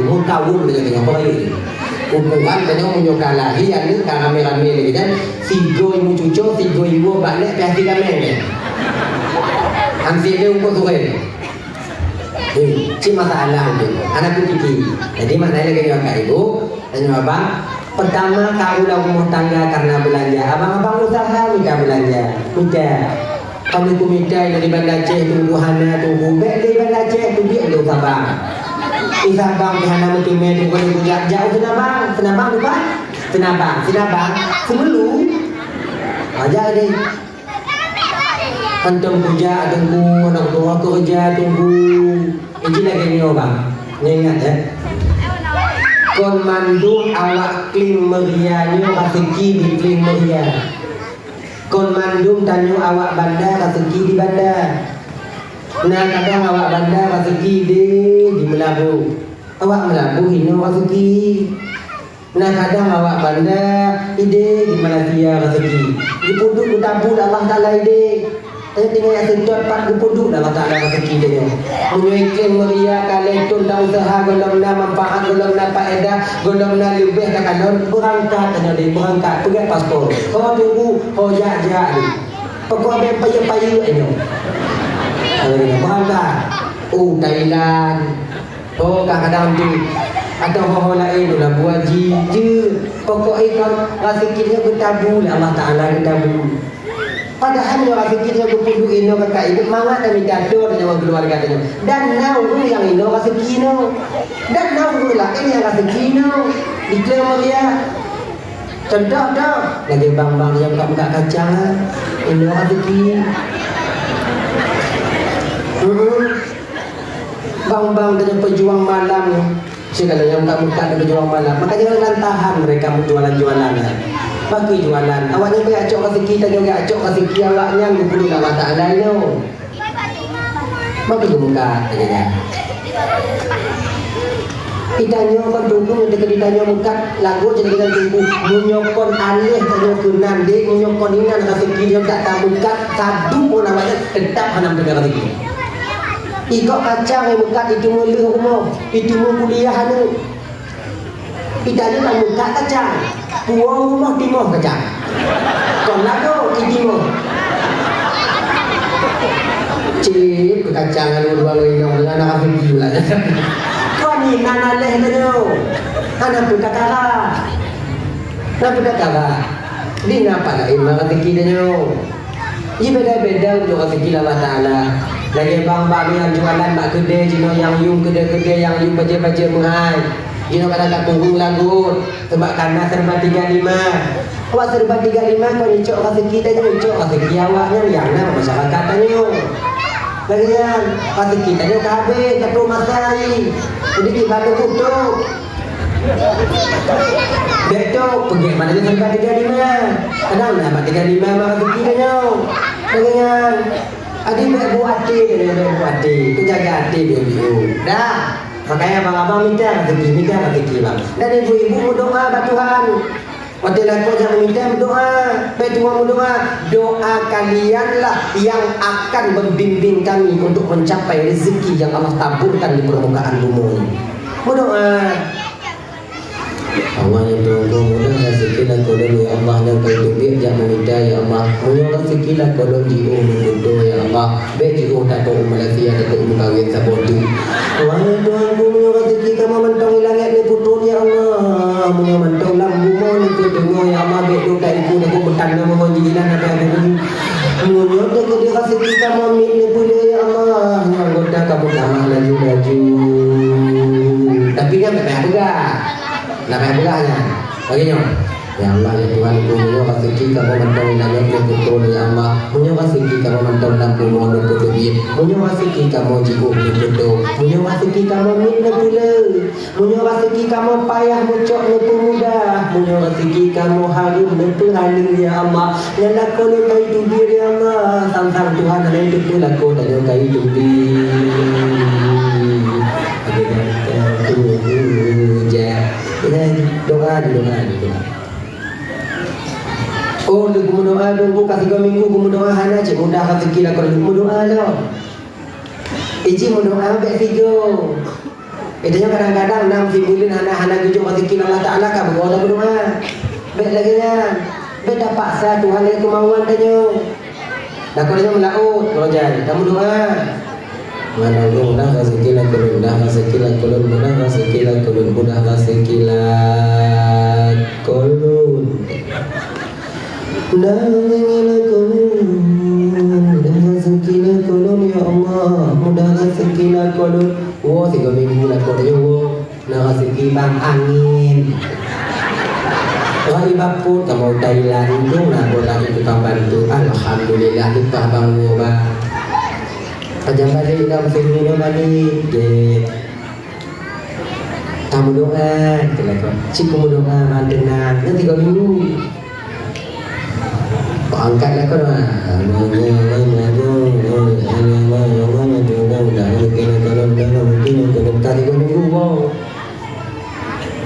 mau kawin dengan peraya ukuran tanya mau kalah hian ni kamera ni kan tiga ibu cucu tiga ibu balik pihak kami ni hampir dia ukur tu kan cik masalah tu anak tu fikir jadi mana lagi dia ibu tanya abang pertama kau dah rumah tangga karena belanja abang-abang usaha minta belanja minta kami kumidai dari Banda Aceh tunggu hana tunggu bek dari Banda Aceh tu dia untuk Sabang. Di Sabang di hana mungkin tunggu tunggu jauh senabang depan senabang sebelum aja deh. Antum kerja tunggu orang tua kerja tunggu ini lagi ni bang. Ingat ya. Kon mandung awak kling meriahnya rezeki di kling meriah. Kon mandum tanyo awak bandar rezeki di bandar. Nah kadang awak bandar rezeki di Melabu. Awak Melabu hino rezeki. Nah kadang awak bandar ide di Malaysia rezeki. Di punduk utabu Allah Taala ide. Tengok yang sedot pat di punduk Allah Taala rezeki dia. Menyuikin meriah kali tun dah usaha golong na manfaat golong na faedah golong na lebih dah kalon berangkat tanya dia berangkat pergi paspor. Kau tunggu jajak ni. Pokok dia payah-payah ni. Berangkat. Thailand. Kadang-kadang tu ada orang lain lah buat je. Pokok ikon rezeki dia bertabu lah Allah Taala bertabu. Padahal orang fikir yang berpunduk ino kakak itu mangat dan midador dengan keluarga dia. Dan nauru yang ino rezeki ino. Dan nauru lah ini yang rezeki ino. Diklaim dia. Contoh dah. Lagi bang-bang yang buka kacang. Ino rezeki. Bang-bang dengan pejuang malam. Segala yang buka dengan pejuang malam. Makanya jangan tahan mereka berjualan-jualan. Bagi jualan awaknya boleh acok rezeki dan juga acok rezeki awaknya guru Allah Taala itu bagi buka aja ditanya kan tunggu dekat ditanya buka lagu jadi kita tunggu menyokon alih tanya kenan dek menyokon inan rezeki dia tak buka sadu pun awaknya tetap hanam dengan rezeki ikut kacang yang buka itu mulu rumah itu mulu kuliah anu ditanya tak buka kacang puang rumah timur kacang. Kon lagu timur. Cik kekancangan dua lagi anak pergi lah. Kau ni nana leh tu. Anak pun tak kalah. Di ngapa lah imam rezeki dia. Ia beda-beda untuk rezeki Allah Taala. Lagi bang-bang yang jualan mak kedai, jino yang yung kedai-kedai yang yung baca-baca menghai. Jino kadang tak punggung lagu sebab karena serba 35. Awak serba 35 kau nyocok rezeki tanya nyocok rezeki awaknya yang mana masyarakat tanya. Bagian pasti kita ni habis satu masa hari. Jadi kita ada tutup. Betul pergi mana ni sampai 35. Kadang nak dapat 35 mah rezeki dia. Bagian adik buat hati dia buat hati. Tu jaga hati dia biu. Dah. Makanya abang-abang minta rezeki bang. Dan ibu-ibu berdoa pada Tuhan. Waktu laku jangan minta berdoa. Baik Tuhan berdoa. Doa kalianlah yang akan membimbing kami untuk mencapai rezeki yang Allah taburkan di permukaan bumi. Berdoa. Allah yang tunggu mudah rezekilah kolon ya Allah yang kau tubik jangan minta ya Allah. Mudah rezekilah kolon di umur ya Allah. Baik di umur tak tahu Malaysia tak tahu kawin sabodi. Allah yang tunggu mudah rezeki kamu mentong langit ni putus ya Allah. Mudah mentong lambu mau ni tengok ya Allah. Baik tu tak ibu aku bertanda mau jilan apa yang mudah tu dia rezeki kamu ni boleh ya Allah. Anggota kamu tamah laju. Tapi kan tak payah Namanya belahnya. Bagaimana? Ya Allah ya Tuhan ku munyo rezeki kamu mentong langit ni betul ya Allah. Munyo rezeki kamu mentong lampu mau ni betul. Munyo rezeki kamu jigo ni betul. Munyo rezeki kamu min ni pula. Munyo rezeki kamu payah muncok ni pemuda. Munyo rezeki kamu harum ni halim ya Allah. Yang laku ni kai tubi ya Allah. Sang-sang Tuhan ada hidup tu laku tak ada kai tubi. Doa. Oh, lu doa dulu kasih 2 minggu kamu doa hana cik mudah rezeki lah kalau kamu doa lah. Iji doa baik video. Itu kadang-kadang 6 bulan hana tujuh rezeki Allah Taala kan berdoa. Baik lagi kan. Baik tak paksa Tuhan yang kemauan tanya. Dah kau dia melaut kalau jadi kamu doa. Mana mudah rezeki lah kalau mudah rezeki lah kalau mudah rezeki lah kalau mudah rezeki lah kalau mudah rezeki lah kalau ya Allah mudah rezeki lah kalau 3 minggu lah kalau nah rezeki bang angin orang ibapun kamu Thailand tu nak bola itu kabar itu alhamdulillah kita bang bang Ajang balik dah musim ni balik. Kamu doa, cik kamu doa mantenang. Nanti 3 minggu. Kau angkatlah kau doa. Tadi 3 minggu kau.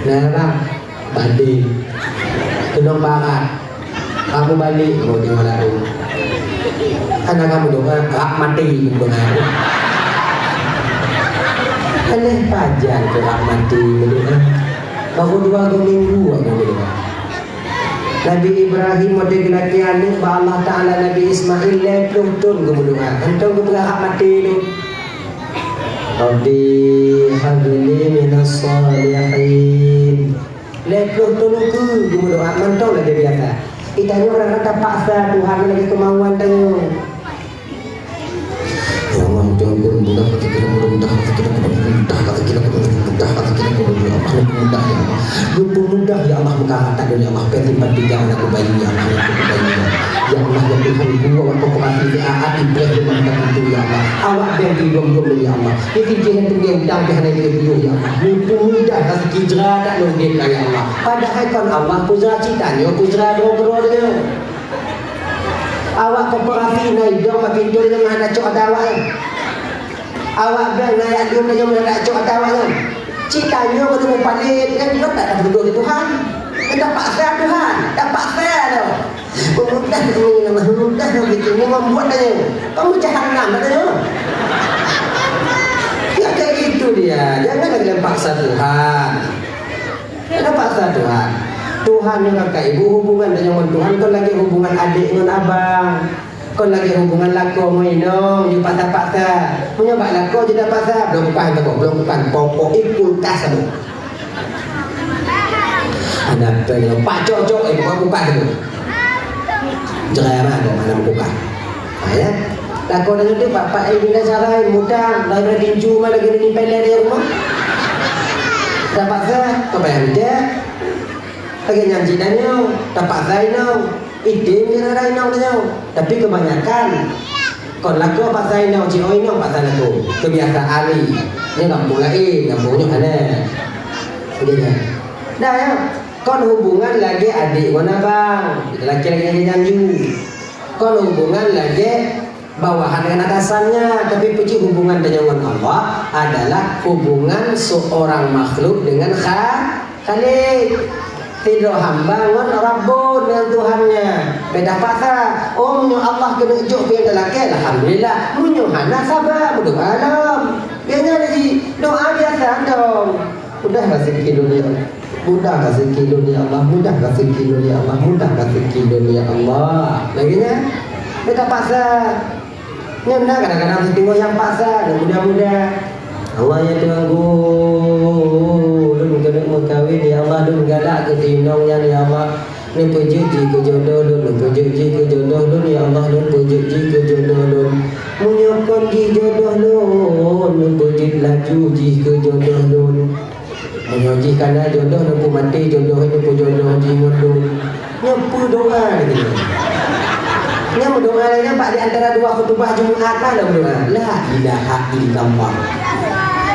Nah bang, balik. Kenong barat. Kamu balik, kamu tengok lalu. Karena kamu doa rak mati dengan aneh pajan ke rak mati berdoa baru 2 minggu aku berdoa. Nabi Ibrahim ada lelaki anak Allah Ta'ala Nabi Ismail lepung tun ke berdoa entah ke rak mati tu Rabbi habli minas salihin lepung tun ke berdoa mentau lah dia biasa. Itanya orang kata paksa Tuhan lagi kemauan tanya. Ya Allah, jangan mudah kata kira mudah kata kira mudah kata kira mudah kata kira mudah ya Allah. Mudah ya Allah muka tak ada ya Allah petipan 3 anak bayi ya Allah ya Allah ya Tuhan gua waktu kemati di aat Ibrahim itu ya Allah. Awak yang belum ya Allah. Ini jangan tunggu udang behana itu ya Allah. Mudah kata kira tak logik ya Allah. Padahal kan Allah pujra citanya pujra doa dia. Awak koperasi naik dong makin dulu dengan ada cok awak. Awak bang naik dong dengan ada cok awak. Citanya ketemu palit kan kita tak ada berdoa Tuhan. Kita paksa Tuhan, tak paksa dah. Mudah ni mudah begitu membuat aja. Kamu jahanam katanya. Ya kayak gitu dia. Jangan lagi paksa Tuhan. Kita paksa Tuhan. Tuhan yang kakak ibu hubungan dengan Tuhan. Kau lagi hubungan adik dengan abang. Kau lagi hubungan laku minum. Dia paksa-paksa. Punya bak laku je dah paksa. Belum kupan tak belum kupan. Pokok ikul kas tu. Ada apa yang pak cocok bukan kupan tu. Jerai mana mana bukan. Ya. Laku dengan tu bapak ibu dah sarai mudah. Lagi tinju mana lagi ni pelek dia rumah. Dah paksa kau bayar dia. Lagi nyanyi nanya, dapat zainau, ide mengenai naunnya. Tapi kebanyakan Kon laku pasal ini, cik oi no pasal laku. Kebiasaan ni. Ni kampung lain, kampungnya mana? Begini. Dah ya. Kon hubungan lagi adik mana bang? Kita laki-laki janju. Kon hubungan lagi bawahan dengan atasannya, tapi puji hubungan dengan Allah adalah hubungan seorang makhluk dengan Khalik. Tidak hamba dengan Rabbun dengan Tuhannya. Beda pasal. Oh menyo Allah kena ujuk biar lelaki. Alhamdulillah. Menyo hana sabar berdoa alam. Biarnya lagi doa biasa dong. Mudah rezeki dunia. Mudah rezeki dunia Allah. Mudah rezeki dunia Allah. Mudah rezeki dunia Allah. Laginya beda pasal. Ini benar kadang-kadang tengok yang pasal. Mudah-mudah Allah ya Tuhanku, dun kena mengkawin ya Allah, dun galak ke tinongnya ya Allah, dun pujuji ke jodoh dun pujuji ke jodoh dun ya Allah, dun pujuji ke jodoh dun menyokong di jodoh dun pujuji laju ji ke jodoh dun menyoji karena jodoh dun mati jodoh ini pu jodoh ji dun nyapu doa gitu. Nya berdoa lagi Pak di antara dua khutbah Jumat mana berdoa? La ilaha illallah.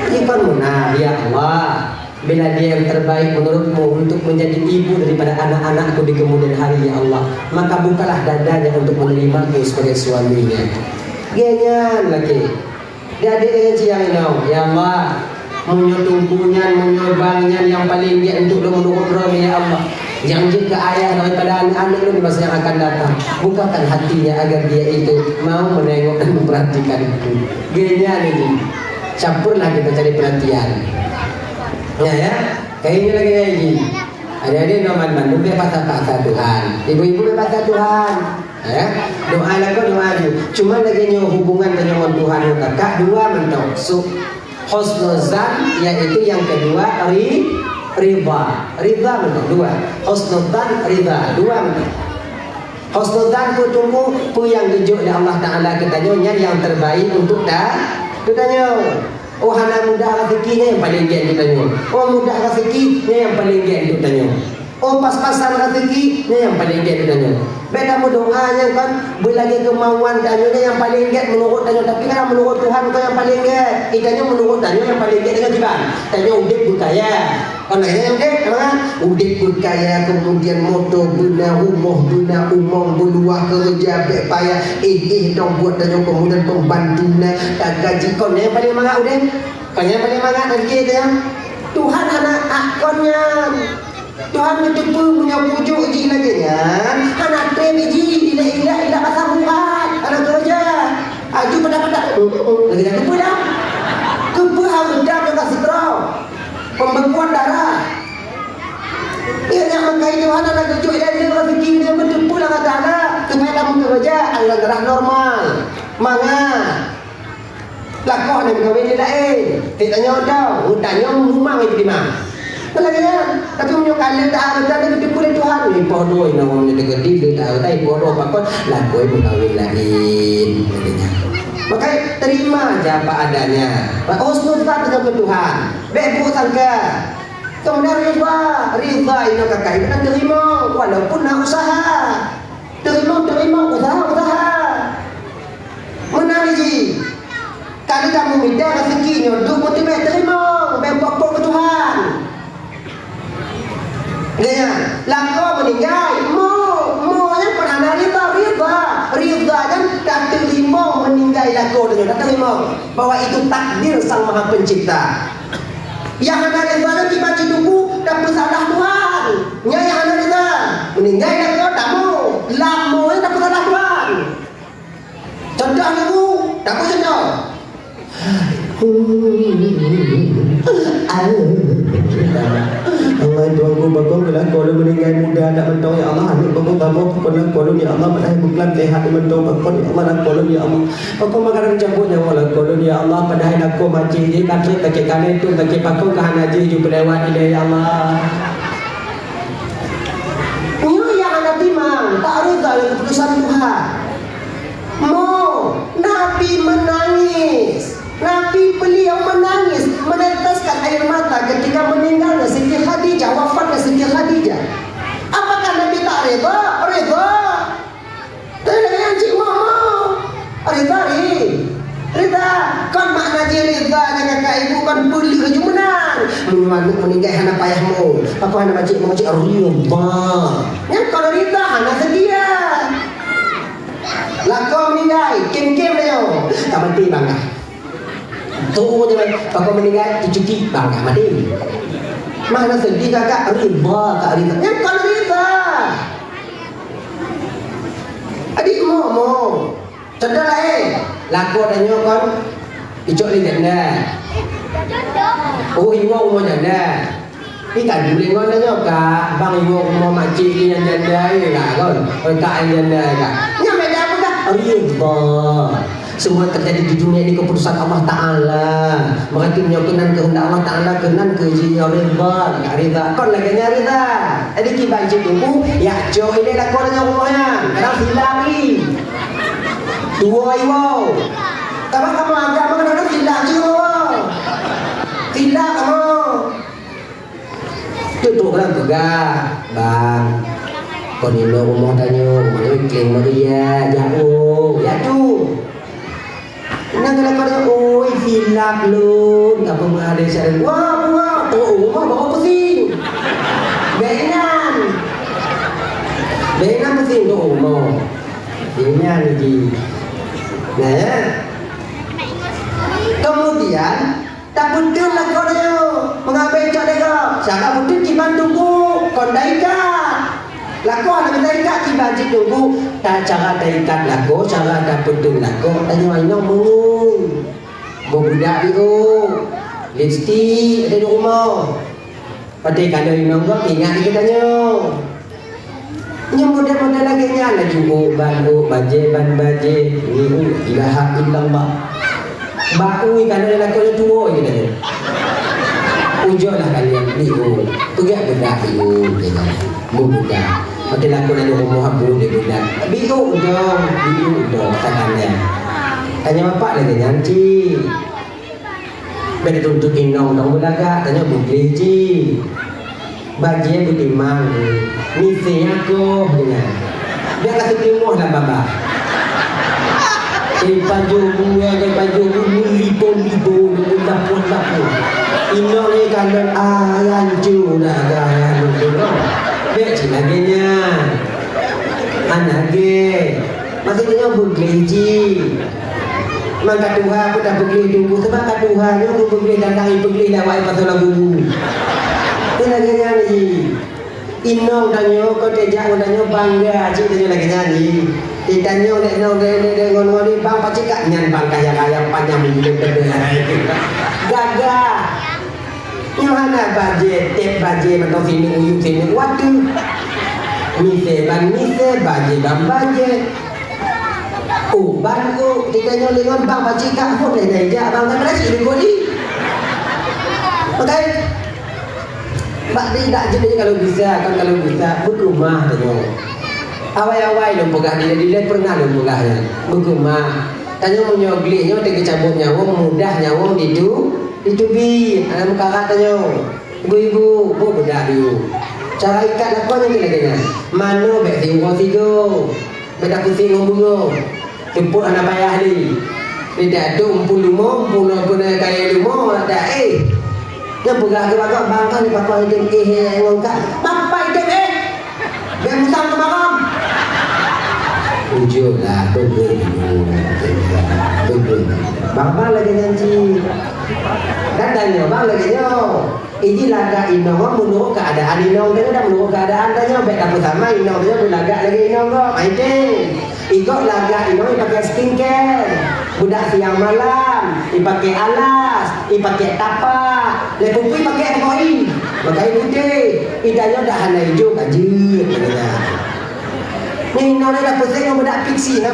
Ikan munah ya Allah. Bila dia yang terbaik menurutmu untuk menjadi ibu daripada anak-anakku di kemudian hari ya Allah, maka bukalah dadanya untuk menerimaku sebagai suaminya. Genyan lagi. Dia dengan siang ini ya Allah. Menyotungkunya, menyobangnya yang paling dia untuk menurut ya Allah. Yang jika ayah daripada anak-anak di masa yang akan datang, bukakan hatinya agar dia itu mau menengok dan memperhatikan itu. Gini ini, campurlah kita cari perhatian. Ya, kayaknya lagi. Adik-adik noman bandung dia pasal Tuhan, ibu-ibu dia pasal Tuhan. Ya, doa lagu doa je. Cuma lagi hubungan dengan Tuhan kakak dua mentok. Husnuzan yaitu yang kedua Ridha bentuk dua. Husnudzan ridha dua bentuk. Husnudzan ku tunggu pu yang dijuk oleh Allah Taala kita nyonya yang terbaik untuk kita nyo. Oh hana mudah rezekinya yang paling gen kita nyo. Oh mudah rezekinya yang paling gen kita nyo. Oh pas-pasan rezekinya yang paling gen kita nyo. Beda mu doanya kan berlagi kemauan tanya yang paling get menurut tanya, tapi kan menurut Tuhan kau yang paling get. Itanya menurut tanya yang paling get dengan jiban. Tanya udip berkaya. Kalau yang udip kan udip berkaya kemudian motor guna rumah guna umong berluah kerja payah dong buat tanya kemudian pembantunya tak gaji kau yang paling mangga udip. Kau yang paling mangga lagi dia. Tuhan anak akonnya. Tuhan mencukup punya pujuk ji lagi ya. Anak temi ji ila pasang buat anak kerja. Aju pada lagi dah kepu dah. Kepu harus dah dengan setrau. Pembekuan darah. Ia yang mengkai Tuhan anak tujuh dia rezeki dia bertumpul lah kata anak. Supaya kamu kerja aliran darah normal. Manga. Lakoh ni berkahwin dia lain. Tak tanya kau, tanya rumah itu di mana? Kalanya, tapi punya kalian tak ada kita boleh Tuhan. Ni bodoh ini orang ni dekat dia tak ada bodoh pakon lah kau berkahwin lain. Maka terima aja apa adanya. Husnudzan dengan Tuhan. Baik sangka. Kemudian ridha ini kakak itu kan terima walaupun nak usaha. Terima usaha. Menang ji. Kalau kamu minta rezekinya, duk motivasi terima, bapak ke Tuhan. Dia langkah meninggal, mau yang pernah ridha kan tak terima meninggal langkah dengan tak terima bahwa itu takdir Sang Maha Pencipta. Yang ada ridha nanti baca buku dan bersalah Tuhan. Yang ada ridha meninggal langkah tak mau, lama tak bersalah Tuhan. Contoh aku, tak mau contoh. Allah Tuhanku bagong kelah kalau meninggal muda nak mentong ya Allah anak bagong babo kelah kalau ya Allah pada bukan sehat mentong bagong ya Allah kalau ya Allah bagong makanan cabut nyawa lah kalau ya Allah pada hari aku mati je kaki kanan tu kaki pakong ke hana je jumpa lewat dia ya Allah. Ini yang anak timang tak reda dengan keputusan Tuhan. Nabi menangis. Nabi beliau menangis, meneteskan air mata ketika meninggalnya Siti Khadijah, wafatnya Siti Khadijah. Apakah Nabi tak reda? Reda. Tapi dengan cik mau. Reda menyuanu meninggal hana payahmu. Apa hana macik Allah. Yang kalau rita hana sedia. Lakau meninggal, kem-kem dia. Tak mati bangga. Tu je pakau meninggal dicuci bangga mati. Mana sedih kakak riba kak rita. Yang kalau rita. Adik mau cedera lakau dan nyokon icok li janda. Oh iwo mau janda. Ini tak boleh ngon aja kak. Bang iwo mau makcik ni yang janda ni kak kon. Kak yang janda kak. Yang beda apa kak? Riba. Semua terjadi di dunia ini keputusan Allah Ta'ala. Berarti menyokinan kehendak Allah Ta'ala kenan ke jiwa riba. Kak Rida. Kon lagi nyari Rida. Jadi kita cik tunggu. Ya jauh ini lah korangnya rumahnya. Kadang silang ni. Dua iwo. Tapi kamu agama kadang silang juga. Silang kamu. Tutup lah tegak. Bang. Kau ni lo rumah tanya. Rumah ni klaim Maria. Jauh. Ya tu. Nang kena kau oi silap lu, apa mengadai saya? Wah, oh, bawa pusing. Benan pusing tu mau. Benan lagi. Nah, ya. Kemudian tak betul lah kau dia mengambil cak dia. Siapa betul ciban tunggu kondaikan. Laku ada menaikat tiba cik tunggu tak cara taikat laku cara tak betul laku tanya mainok mung budak itu lipstick ada di rumah pada kalau inok kau ingat dia tanya yang model-model lagi nyala cukup ban baje ni ilaha illallah bau kalau laku dia tua dia tanya ujunglah kalian ni pergi budak itu budak macam laku nak rumah habu dia budak biru dong tangannya tanya bapak lagi nanti beda tuntut inong dong belaga tanya bukli ji bajian butimang misi aku dia kasih timuh lah bapak baju lipo lapun inong ni kalau hancur dah Bek lagi anak ge maksudnya bergeji maka Tuhan aku dah bergeji tunggu sebab kat Tuhan aku bergeji datang bergeji dah wai pasal lagu ini lagi nyanyi inong tanya kau tejak tanya bangga cik tanya lagi nyanyi ditanya oleh ngon bang pacik kak nyan bang kaya panjang hidup gagah Yohana baje, tep baje, mentong sini uyuk sini, waduh. Mise baje bang baje. Oh bang ko, kita nyolengon bang baje kak mo deh ja bang kan rasi ni goli. Oke. Mbak tidak jadi kalau bisa berumah tanya. Awai-awai lo pegah dia pernah lo pegahnya. Berumah. Tanya mau nyogli nyo tege cabut nyawa mudah nyawa itu bi alam kakak tanya ibu bedak you cara ikat apa yang lagi mana bek tinggal tiga beda pusing ngomong jemput anak payah ni tidak ada umpul pun kaya lima ada yang pegah ke bakal bangkan ni bakal hidup ngongkak bapak hidup biar musang ke malam ujung lah betul bapak lagi nanti dan tanya bang lagi nyo ini laga inong menurut keadaan inong dia dah menurut keadaan tanya baik apa sama inong dia berlaga lagi inong kok main ikut laga inong pakai skincare budak siang malam dipakai alas dipakai tapak lepupui pakai koi pakai putih idanya dah hana hijau kajir katanya ni inong dia dah pusing budak fiksi dia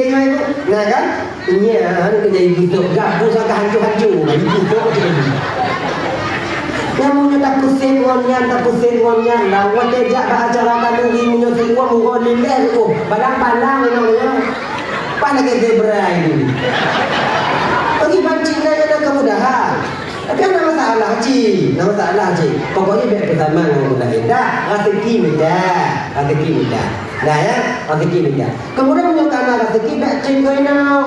itu nah kan iya kerja ibu tu gabung sangat hancur ibu tu yang punya tak pusing ngonyan lawan tejak acara kanu ini punya semua mungkin lileh tu balang-balang namanya pandai ke zebra ini bagi pancing dah kemudahan tapi ada masalah cik pokoknya biar pertama ngomong dah rezeki mudah nah ya rezeki mudah kemudian punya tanah rezeki biar cik kau inau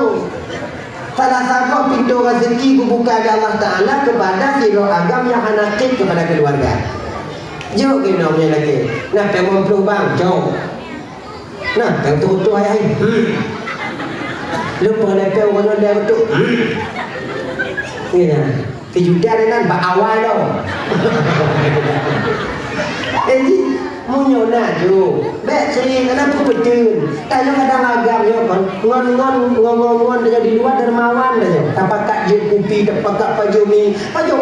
Salah satu pintu rezeki dibuka oleh Allah Ta'ala kepada siro agam yang hanakit kepada keluarga. Jauh kena punya lagi. Nah, pengen bang, jauh. Nah, yang tu ayah. Lupa lepas orang dia betul. Ni nah, kejutan ni bak awal dah. Munyo nak tu. Baik sering kenapa betul. Tanya kadang agam yo kan. Ngon dengan di luar dermawan dah. Tapakat je kopi, tapakat paju mi. Paju.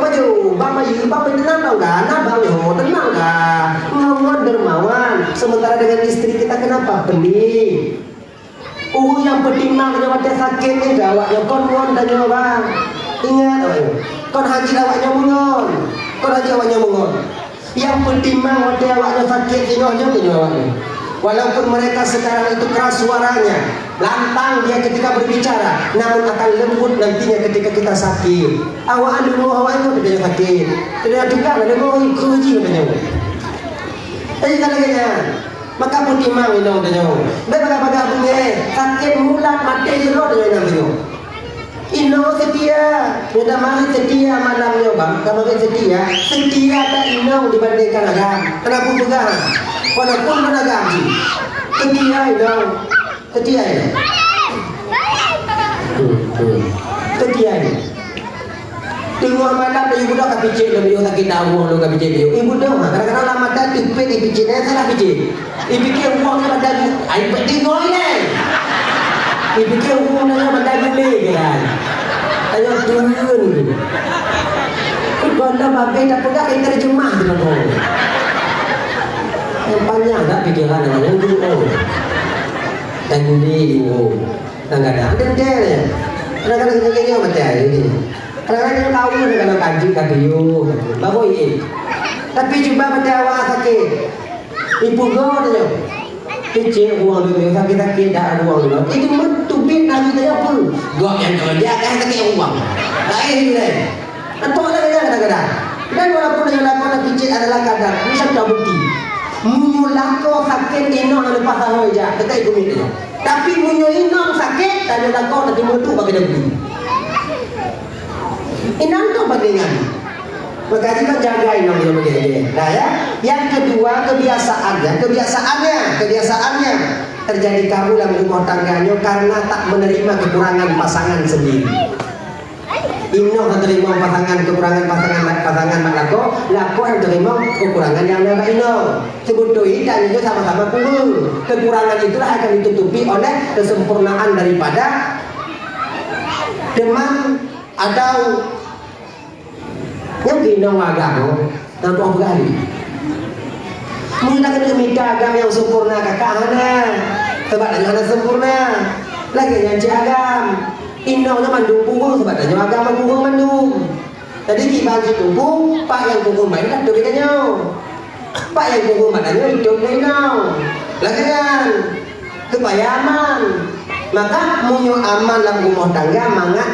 Bapa tenang tau kan? Abang yo tenang kan? Ngon dermawan. Sementara dengan istri kita kenapa pelik? Yang pertimbang dengan macam sakit ni awak yang kon tanya bang. Ingat kon haji awaknya mengon. Kon haji awaknya mengon. Yang pertimbang waktu awaknya sakit tengoknya awaknya. Walaupun mereka sekarang itu keras suaranya, lantang dia ketika berbicara, namun akan lembut nantinya ketika kita sakit. Awak itu dia sakit. Tidak juga ada mau kerja katanya. Jadi katanya maka pertimbang itu katanya. Bapak punya sakit mulat mati dulu dia namanya. Ino setia, mudah mari setia malamnya bang. Kalau setia tak ino dibandingkan agam. Kenapa juga? Walaupun beragam sih, setia ino, setia ino. Setia ino. Tengok malam dia ibu dah kapicik dia biar sakit awang dia kapicik dia. Ibu dah, kadang-kadang lama dah tipet dipicik dia salah picik. Dipikir uang dia pada air peti ngoi ni. Dipikir uang dia pada gule kan. Ayo turun. Kalau bagai tak pegang kita terjemah dengan orang. Yang panjang tak pikiran yang dulu. Dan dulu. Kadang-kadang dendel. Kadang-kadang kita macam ini. Kadang-kadang tahu kalau kaji kadiu. Bagus ini. Tapi cuba pada awak sakit. Ibu kau tu. Kecil uang dia sakit-sakit dah uang dia. Itu mentubin lagi dia apa? Gua yang dia akan sakit uang. Lain dia. Atau lagi kadang-kadang. Dan walaupun yang lakukan kecil adalah kadang, misal tak bukti. Munyo lako sakit ino nak lepas tahu aja, kita ikut dia. Tapi munyo ino sakit, tak ada lako nanti mutu bagi dia beli. Inang tu bagian. Maka kita jaga ino dia begini. Nah ya. Yang kedua kebiasaannya terjadi kabul dalam rumah tangganya karena tak menerima kekurangan pasangan sendiri. Ino yang terima kekurangan pasangan lako yang terima kekurangan yang ada ino. Sebetulnya dan itu sama-sama kurang. Kekurangan itulah akan ditutupi oleh kesempurnaan daripada demam atau yang ino agama dan tuan berkali. Menggunakan kemika agama yang sempurna kakak anak sebab ada sempurna lagi yang agama. Ino nya mandung punggung sebab tanya agama punggung mandung. Jadi kita punggung, pak yang punggung main kan hidup kita pak yang punggung maknanya hidup kita lagi kan supaya aman. Maka munyo aman dalam rumah tangga mangat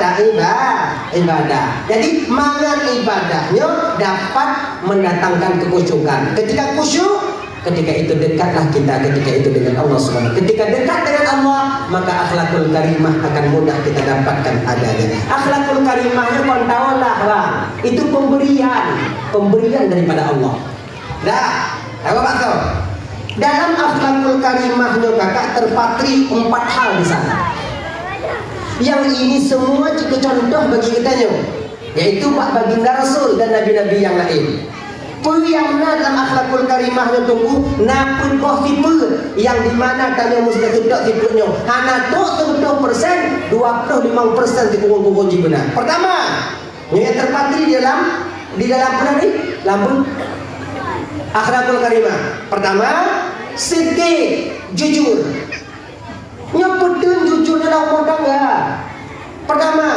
ibadah. Jadi mangat ibadahnya dapat mendatangkan kekhusyukan. Ketika khusyuk, ketika itu dekatlah kita dengan Allah Subhanahu. Ketika dekat dengan Allah, maka akhlakul karimah akan mudah kita dapatkan adanya. Akhlakul karimahnya kon tahulah bang, itu pemberian daripada Allah. Dah, apa maksud? Dalam akhlakul karimahnya kakak terpatri 4 hal di sana. Yang ini semua cukup contoh bagi kita yaitu baginda Rasul dan nabi-nabi yang lain. Puyangna dalam akhlakul karimahnya tunggu napun koh tipe yang dimana tanya mesti tidak tipenya hana tu 10%, 25% dipunggung-punggung benar. Pertama, yang terpatri di dalam lambung akhlakul karimah. Pertama, siddiq, jujur. Nyeputun jujur dalam rumah tangga. Pertama,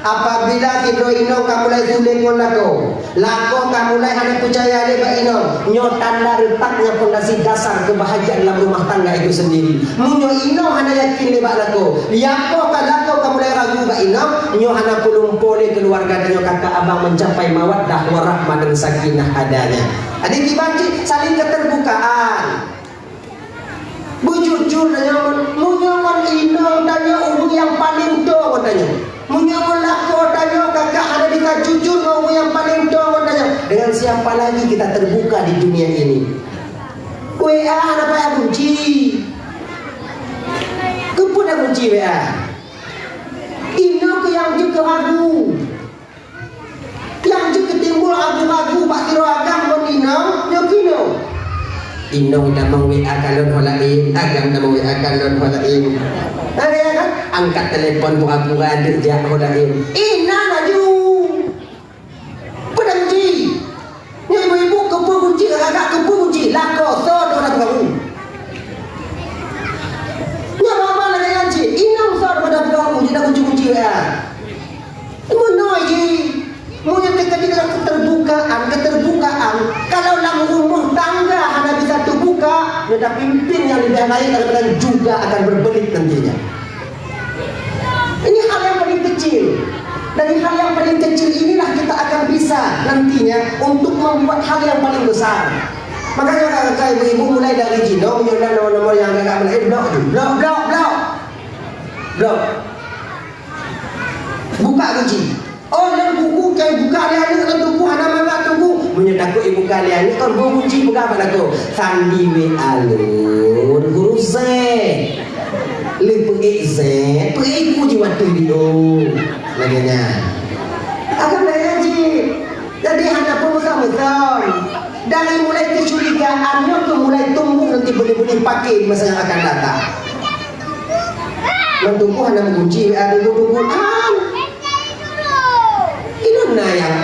apabila tidur ino kamu mulai zulim lako kamu mulai hanya percaya lebat ino tanda retaknya fondasi dasar kebahagiaan dalam rumah tangga itu sendiri. Munyo ino hanya yakin lebat lako kamu mulai ragu ba ino hanya pulumpole keluarga dan kakak abang mencapai mawaddah warahmah dan sakinah adanya. Adik dibaca saling keterbukaan. Bujujur tanya munyo ino tanya yang paling tua tanya. Menyamulah kau tanya kakak ada kita jujur kau yang paling tua tanya. Dengan siapa lagi kita terbuka di dunia ini? WA apa yang kunci? Kepun yang kunci WA. Ino ke yang juga ragu. Yang juga timbul ragu-ragu Pak Tiro agam pun Ino, nyokino. Ino namang WA kalon holain, agam namang WA kalon holain. Ada ya kan? Angkat telepon pura-pura kerja holain. Ina laju. Pedang kunci. Ni ibu-ibu kepun kunci, agak kepun kunci. Lako, so orang kamu. Ni apa lagi kunci? Ina so pada kamu, jadi kunci-kunci ya. Menoi je. Mungkin ketika keterbukaan. Kalau dalam rumah tangga hanya bisa terbuka, ada pimpin yang lebih baik daripada juga akan berbelit nantinya. Ini hal yang paling kecil. Dari hal yang paling kecil inilah kita akan bisa nantinya untuk membuat hal yang paling besar. Makanya kakak ibu-ibu mulai dari jino menyudah nomor-nomor yang kakak mulai blok. Buka kunci. Oh, dan buku kayak buka lihat kan tunggu ada mana tunggu. Menyedakku ibu kalian ini kan kunci buka apa aku? Sandi alur huruf Z. Lepu Z, periku jiwa video. Laginya. Akan ji. Jadi hanya pemusaha-pemusaha. Dari mulai kecurigaannya ke mulai tumbuh nanti boleh-boleh pakai masa yang akan datang. Menunggu hanya mengunci ada tunggu-tungguan. Nah yang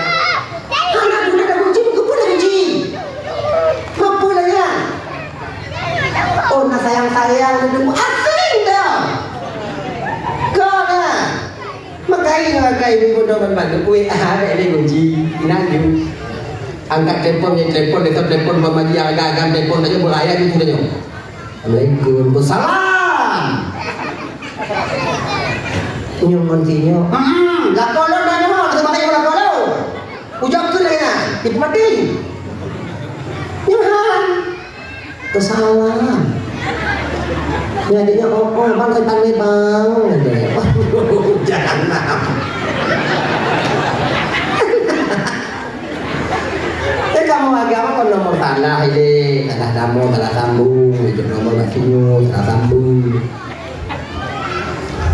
anak muda dah kunci kepun dah kunci mampu lah ya. Oh nak sayang-sayang dah tunggu asing dah kau dah makanya ibu dah bantu kue ada kunci nak ju angkat telepon mama dia agak telepon aja beraya gitu dah. Assalamualaikum salam nyumuntinya lah kalau dah mau kita pakai bola kalau ujak ke lah ya itu mati nyuhan kesalahan jadinya bang kentang nih bang jangan nak kamu agama kan nomor tanah ini tanah sambung itu nomor nasinya tanah sambung.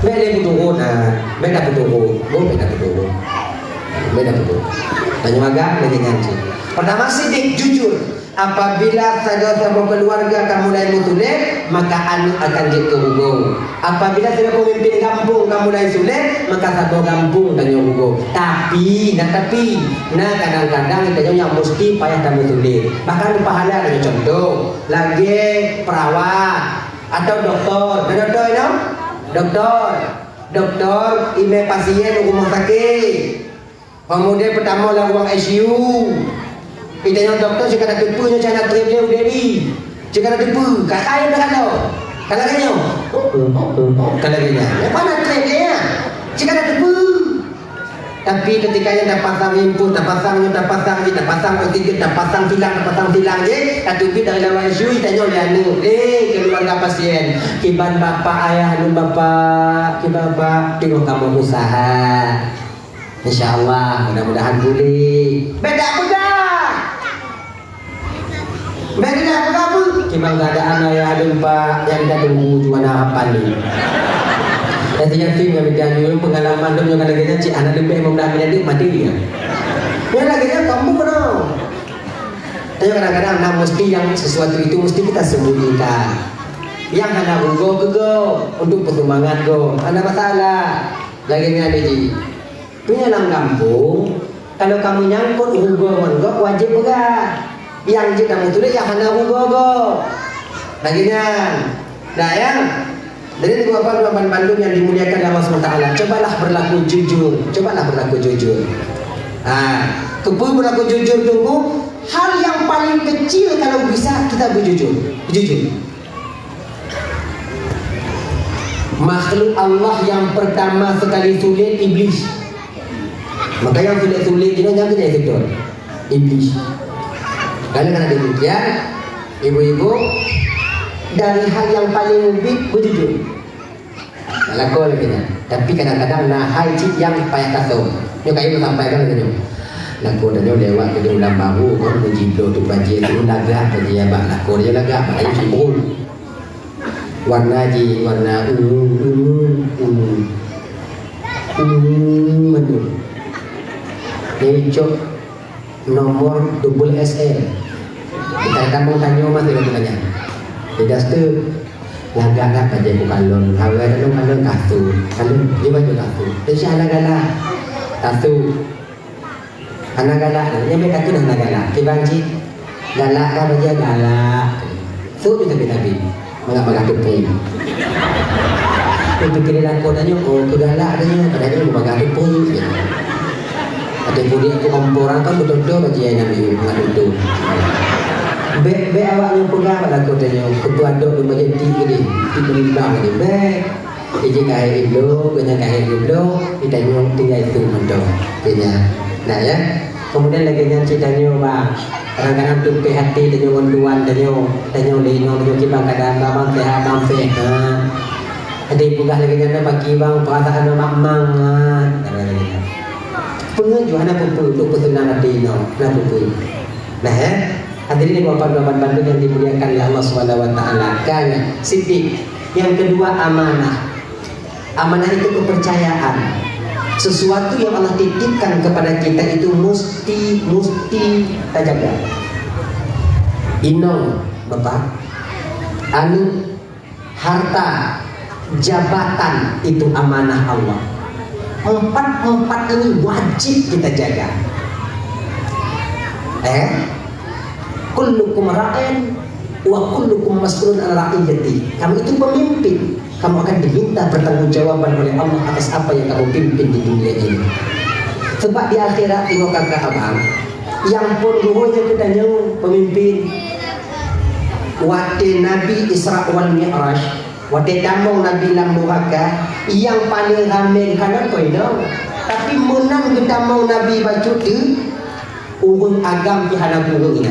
Beda betul beda betul. Tanya maga lagi ngaji. Pertama sidik jujur. Apabila saja sebuah keluarga kamu mulai mutulek, maka anu akan ditugung. Apabila sudah pemimpin kampung kamu mulai sulit, maka satu kampung tanya hukum. Tapi, kadang-kadang kita yang mesti payah kamu tulis. Bahkan pahala ada contoh. Lagi perawat atau dokter, dokter email pasien rumah sakit. Kemudian pertama lah ruang ICU. Kita yang dokter jika ada tipunya cara trip dia udari. Jika ada tipu, kakak yang kalau kanya. Kalau kanya. Apa nak trip dia? Jika ada tipu. Tapi ketika yang dah pasang input, dah pasang oksigen, dah pasang tilang je, dah tutup dari lawan ICU tanya oleh anu. Keluarga pasien. Kiban bapa ayah anu bapa, kibaba tengok kamu usaha. InsyaAllah mudah-mudahan boleh. Beda apa? Kimang keadaan ayah ada pak yang dah tunggu jualan harapan ni. Nantinya tim yang berjalan pengalaman tu yang kadang-kadang cik anak lebih memudahkan dia mati dia. Yang lagi-lagi kamu kenal. Tapi kadang-kadang nak mesti yang sesuatu itu mesti kita sembunyikan. Yang hanya go untuk perkembangan go. Ada masalah. Lagi-lagi ada ji. Punya dalam kampung, kalau kamu nyangkut hugo wajib pegang. Yang je kamu tulis yang hanya hugo. Laginya, dah yang dari dua Bandung yang dimuliakan Allah SWT. Cobalah berlaku jujur. Kepu berlaku jujur tunggu. Hal yang paling kecil kalau bisa kita berjujur. Makhluk Allah yang pertama sekali sulit iblis. Maka yang sulit kita jangan jadi itu iblis. Karena demikian ibu-ibu dari hal yang paling lebih berjujur. Lakon lagi. Tapi kadang-kadang nahai cik yang payah kasut. Nyo kayu sampai kan nyo. Lako dah nyo lewat ke ulang baru kan menjiblo tu bajir tu lagak bajir abang lako dia lagak air cibul. Warna ji warna menu. Dia cok nomor double SL. Kita kamu tanya masih lagi banyak. Tidak tu lagak bajir ku kalon. Hawa dah kalon kasu. Kalon dia baju kasu. Dia galak-galak. Kasu. Anak galak, dia mereka tu dah nak galak. Kibanci galak kan dia galak. So tu tapi mengapa tu pun. Tapi kira aku tanya, oh tu galak dia, padahal dia mengapa tu pun. Ada pun dia aku orang kan betul-betul baca yang nabi mengadu tu. Be awaknya pegang pada aku tanya, ketua dok di baca tiga ni, tiga bilang ni. Be, ije kahir iblo, kena kahir iblo, kita nyong tinggal itu mentok. Kena. Nah ya, kemudian lagi nyanyi danyo bang, kadang-kadang tu hati danyo konduan danyo lino danyo kibang kadang bang sehat bang sehat. Ada pugah lagi nyanyi bagi bang perasaan mamang. Pengajuan apa pun untuk pesenang hati no, apa pun. Nah ya, hadirin bapak-bapak bantu yang dimuliakan oleh Allah Subhanahu Wa Taala. Kan, sidik. Yang kedua amanah. Amanah itu kepercayaan. Sesuatu yang Allah titipkan kepada kita itu mesti kita jaga. Inong Bapak, anu harta, jabatan itu amanah Allah. Empat ini wajib kita jaga. Kullukum ra'in wa kullukum mas'ulun 'an ra'iyati. Kamu itu pemimpin. Kamu akan diminta pertanggungjawaban oleh Allah atas apa yang kamu pimpin di dunia ini. Sebab di akhirat tengok kakak abang, yang pun ruhnya kita nyu pemimpin. Wate Nabi Isra wal Mi'raj, wate damong Nabi lam duraka, yang paling ramai kanan kau ini. Tapi menang kita mau Nabi baca tu, urun agam pihana burung ini.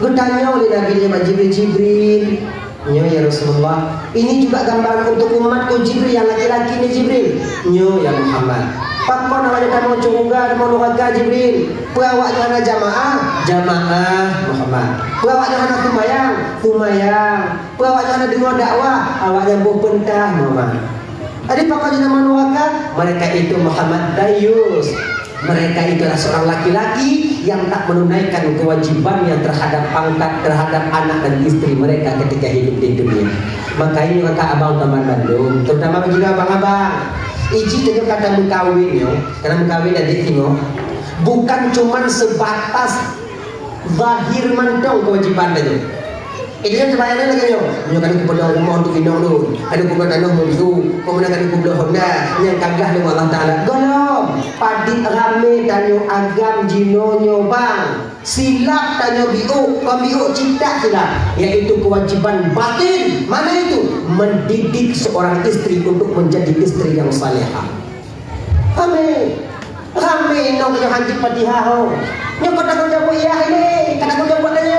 Bertanya oleh Nabi Jibril. Ya Rasulullah, ini juga gambaran untuk umatku Jibril yang laki-laki ni Jibril. Ya Muhammad, Pakon namanya kamu curiga mau nuraka Jibril. Perawak dengan jamaah Muhammad. Perawak dengan sumayang. Perawak dengan dengar dakwah, awaknya berpentah Muhammad. Adik pakon dengan nuraka, mereka itu Muhammad Dayus. Mereka itu adalah seorang laki-laki yang tak menunaikan kewajibannya terhadap pangkat, terhadap anak dan istri mereka ketika hidup di dunia. Maka ini kakak abang teman Bandung, terutama juga abang-abang. Iji itu kata mengkawin yo, karena mengkawin dan ditinggal bukan cuman sebatas zahir mantong kewajiban itu. Itu kan sebenarnya lagi yo, menyukai kepada Allah untuk indong lu, ada kepada Allah itu, kemudian ada kepada Honda, yang kagah dengan Allah Taala. Golong, padi rame dan yo agam jino bang, silap dan yo biu, pembiu cinta silap, yaitu kewajiban batin. Mana itu? Mendidik seorang istri untuk menjadi istri yang salehah. Rame nong yo hanti patihaho. Nyo kata jawab iya ini, kata jawab tanya.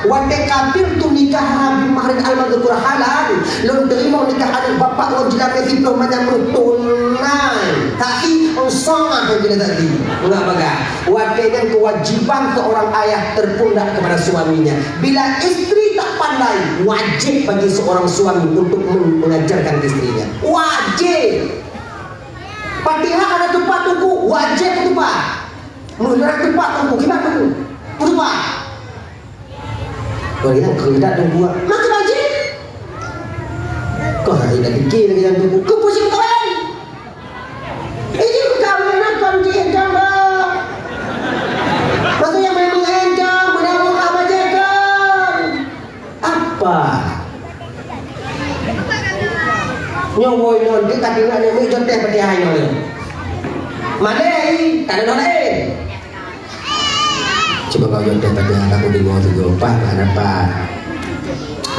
Wate kafir tu nikah Habib Mahrin al-Madhkur halal. Lo terima nikah anak bapak lo jila pesi lo macam tunai. Tapi sama begini tadi. Enggak baga. Wate dan kewajiban seorang ayah terpundak kepada suaminya. Bila istri tak pandai, wajib bagi seorang suami untuk mengajarkan istrinya. Wajib. Fatihah ada tempat tunggu, wajib tempat. Menurut tempat tunggu, gimana tunggu? Tempat. Kalau kita kerja tunggu, maka wajib. Kau hari dah fikir lagi yang tunggu, kau pusing kawan. Ini kawan nak panji enggak? Maksudnya memang enggak, menabung apa jagan? Apa? Nyowoy non dia tak dengar dia mujud teh peti hai non. Malai, tak ada lain. Coba kau jod teh peti hai aku di bawah 74 apa?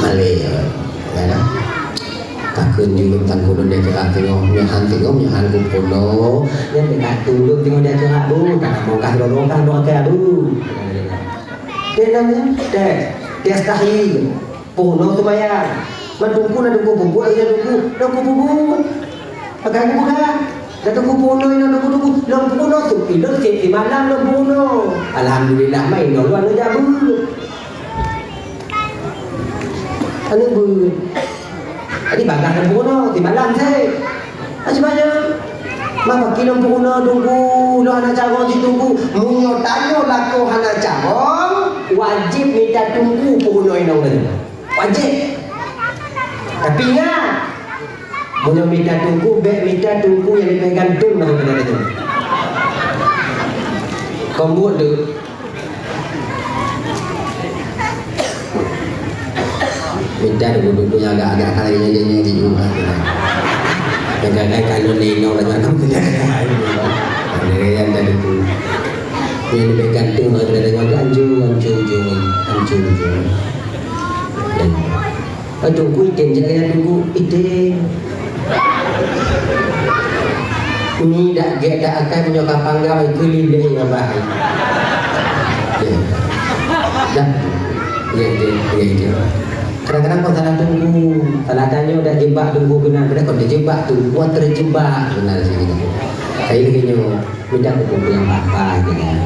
Malai. Ya dah. Takun julung tan kudu dia gerak tengok nyahan ku pono. Dia dekat tunduk tengok dia gerak bu, tak mau kah dorongkan doa ke bu. Dia namanya dia stahil. Pono tu bayar. Mandungku na dungku bubu aja dungku bubu. Pakai bukan. Dah tunggu puno ini, tunggu puno tu. Pilih di malam puno. Alhamdulillah main dulu anu jabu. Anu bu. Tadi bagas puno di malam saya. Macam mana? Mama kilo puno tunggu lo anak cabang ditunggu. Munyo tanyo laku anak cabang wajib minta tunggu puno ini. Wajib. Tapi ingat. Munyo minta tunggu, minta tunggu yang dipegang tung daripada itu. Kau buat tu. Minta tunggu yang agak-agak kali yang di rumah. Yang agak kalau nengok dengan kamu tidak ada yang tadi tu. Yang dipegang tung daripada itu anjur. Tunggu item jangan tunggu item. Ini dah akan menyokap panggang itu lilih yang baik. Dah, ya. Kadang-kadang kau salah tunggu, salah tanya dah jebak tunggu benar. Kau dah jebak tu, kau terjebak benar sini. Saya begini, minta tunggu yang apa je kan.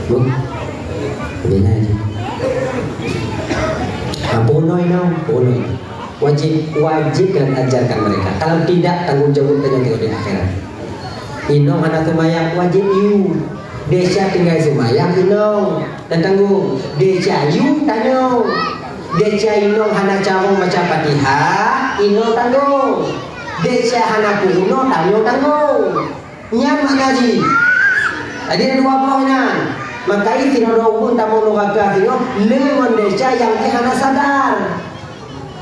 Bu, benar je. Punoi. Wajib dan ajarkan mereka. Kalau tidak tanggung jawab tanya di akhirat. Inong anak sumayang wajib you. Desa tinggal sumayang inong dan tanggung. Desa you tanggung. Desa inong anak cawang macam Fatihah, inong tanggung. Desa anak kuno tanggung. Nyan mak ngaji. Tadi ada dua poinnya. Maka itu pun tamu nugaga tino lemon desa yang anak sadar.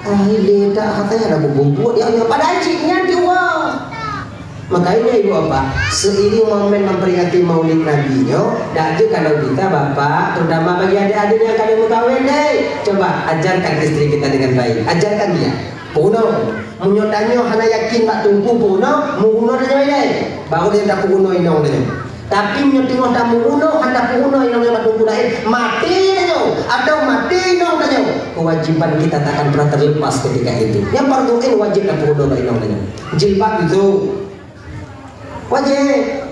Dia tak katanya ada bubuk dia hanya pada ciknya dia. Makanya ibu apa? Seiring momen memperingati Maulid Nabi dah tu kalau kita bapak, terutama bagi adik-adik yang kalian berkahwin coba ajarkan istri kita dengan baik. Ajarkan dia. Puno, menyotanyo hana yakin tak tunggu puno, muno dah jadi. Baru dia tak puno inong dia. Tapi menyotingo tak muno, hendak puno inong yang tunggu dah mati dia. Atau mati inong dia. Kewajiban kita tak akan pernah terlepas ketika itu. Yang pertama wajib tak puno inong dia. Jilbab itu wajib.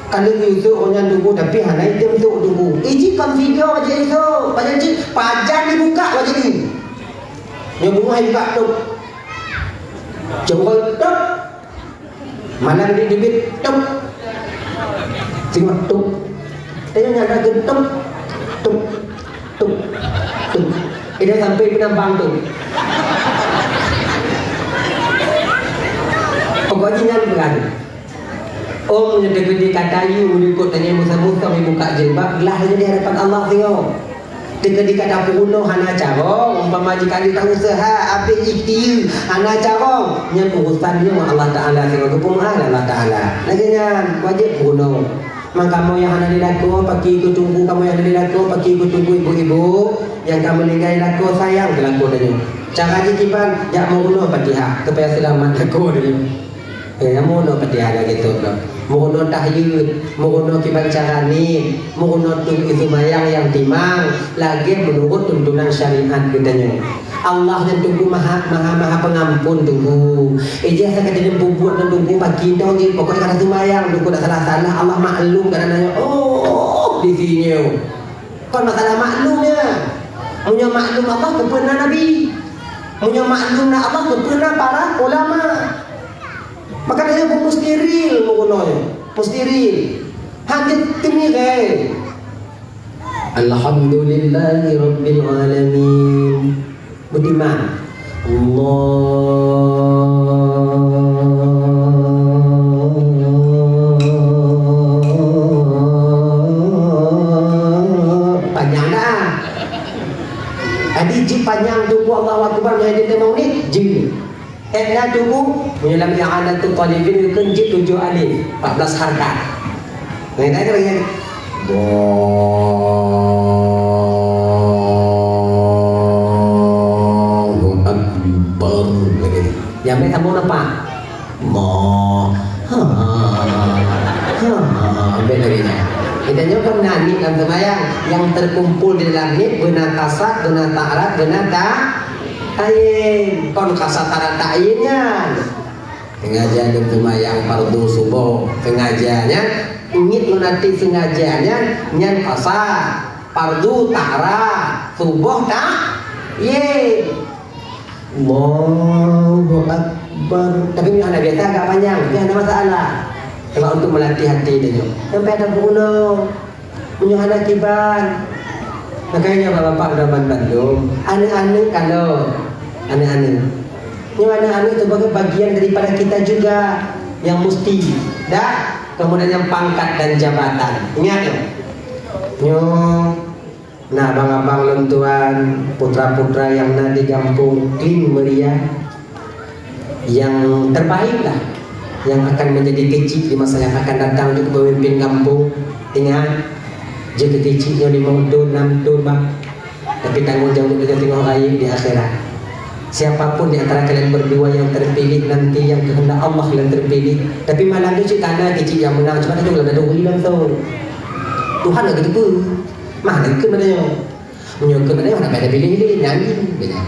Kalau itu orang tunggu tapi hana itu tunggu. Jika video wajib itu, wajib pajak dibuka wajib ini. Yang bunga buka tu, coba tu, mana dia dibit tu, tengok tu, dia nyata gentung, tu. Dia sampai penambang tu. Pokoknya yang berani. Om yang tergede kata you ikut tanya musa-musa buka jilbab lah di hadapan Allah tengok. Tergede kata puno hana carong umpama jika dia tak usaha habis ikhtiar hana carong nya urusan dia Allah Taala tengok kepunahan Allah Taala. Laginya wajib puno. Mak kamu yang hana dilaku pagi ikut tunggu kamu yang dilaku pagi ikut tunggu ibu-ibu yang kamu lingkai laku sayang dilaku tanya. Cara jiban jak mau puno Fatihah supaya selamat laku dia. Mono petiara gitu loh. Mono tahyud, mono kibacara ni, mono tung itu mayang yang timang, lagi menurut tuntunan syariat katanya. Allah yang tunggu maha pengampun tunggu. Ijazah kata dia bubuat dan tunggu pagi dong ni pokoknya kata tu mayang tunggu tak salah Allah maklum katanya. Oh di sini. Kon masalah maklumnya. Punya maklum Allah kepada Nabi. Punya maklum Allah kepada para ulama. Maka dia pun mustiril mengunonya, mustiril. Hanya temi gay. Alhamdulillahi Rabbil Alamin. Beriman. Panjang dah. Adi ji panjang tu Allahu Akbar yang dia mau ni ji. Ena tunggu menyelam yang ada tu talibin kenjit 7 alif 14 harakat. Nah itu bagian Allahu Akbar. Yang mereka mau apa? Bedanya. Kita nyokap nani dalam sembahyang yang terkumpul di dalam ini benar kasat, benar ta'arat, benar ayin, kon kasataran ta'ayinnya Pengajian dan semayang fardu subuh, pengajiannya ingin nanti sengajiannya nyan pasar fardu tahara subuh tak ye Allahu Akbar. Tapi ini anak biasa agak panjang, dia ada masalah. Sebab untuk melatih hati dia sampai ada guna punya anak kibar. Makanya bapak-bapak udah Bandung, anak-anak kalau anak-anak yang anak-anak sebagai bagian daripada kita juga yang mesti dah. Kemudian yang pangkat dan jabatan, ingat yo nah abang-abang lentuan putra-putra yang ada di kampung Kling Meriah yang terbaik lah, yang akan menjadi kecil di masa yang akan datang untuk memimpin kampung. Ingat jaga kecilnya 5 tahun 6 tahun bang, tapi tanggung jawab kita tengok raya di akhirat. Siapapun di antara kalian berdua yang terpilih nanti, yang kehendak Allah yang terpilih, tapi malam tu cik kanan kecil yang menang, cuma tu kalau ada hilang tu Tuhan lagi tu pun mana ke mana menyokong mana mana pada pilih-pilih nyanyi beda.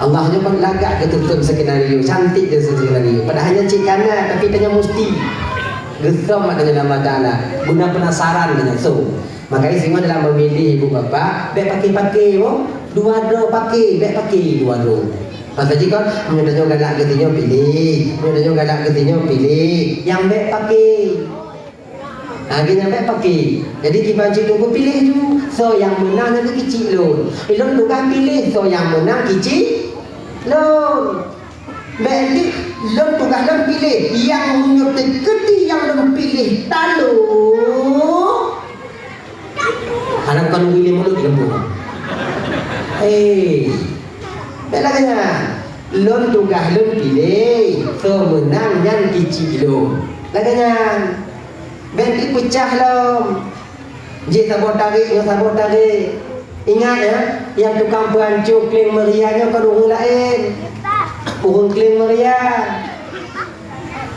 Allahnya pun lagak ketutup skenario cantik je skenario, padahalnya cik kanan tapi tanya mesti gesam dengan nama Ta'ala guna penasaran dengan so. Makanya semua dalam memilih ibu bapa, baik pakai dua do pakai, baik pakai dua do. Masa jika menyedanya galak ketinya pilih, menyedanya galak ketinya pilih, yang baik pakai. Lagi yang baik pakai. Jadi kita tunggu pilih tu, so yang menang nanti kecil loh. Ilon bukan pilih, so yang menang kecil loh. Baik lon tugas lon pilih, yang menyertai keti yang lon pilih talu. Anak kan pilih mulut lembu. Belakangnya lon tugas lon pilih, so menang yang kecil lo. Belakangnya benti pecah lo. Jadi sabot tarik. Ingat ya, yang tukang perancuk Kling Meriahnya kan orang lain. Orang Kling Meriah.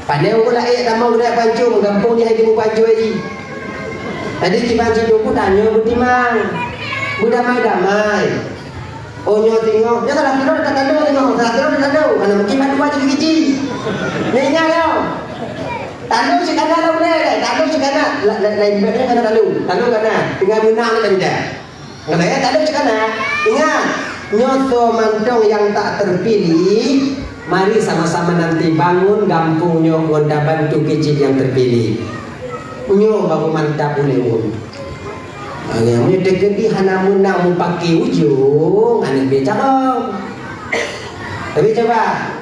Pandai orang lain sama budak pancung, gampang dia hati mu pancung lagi. Tadi Cik Cik pun tanya bertimang. Budak mai damai. Oh nyo tengok, dia salah tidur dekat tanda tengok, salah tidur dekat tanda. Mana mungkin madu baju kecil. Ingat yo. Tanda cik kana lah boleh. Tanda cik kana lain bedanya kana tanda. Tanda kana tinggal menang tadi dah. Kalau ya tanda cik kana. Ingat, nyoto mantong yang tak terpilih, mari sama-sama nanti bangun kampung nyo ngonda bantu kecil yang terpilih. Nyo baru mantap boleh pun. Yang punya degedi hana menang mu pakai ujung, anak beca dong. Tapi coba,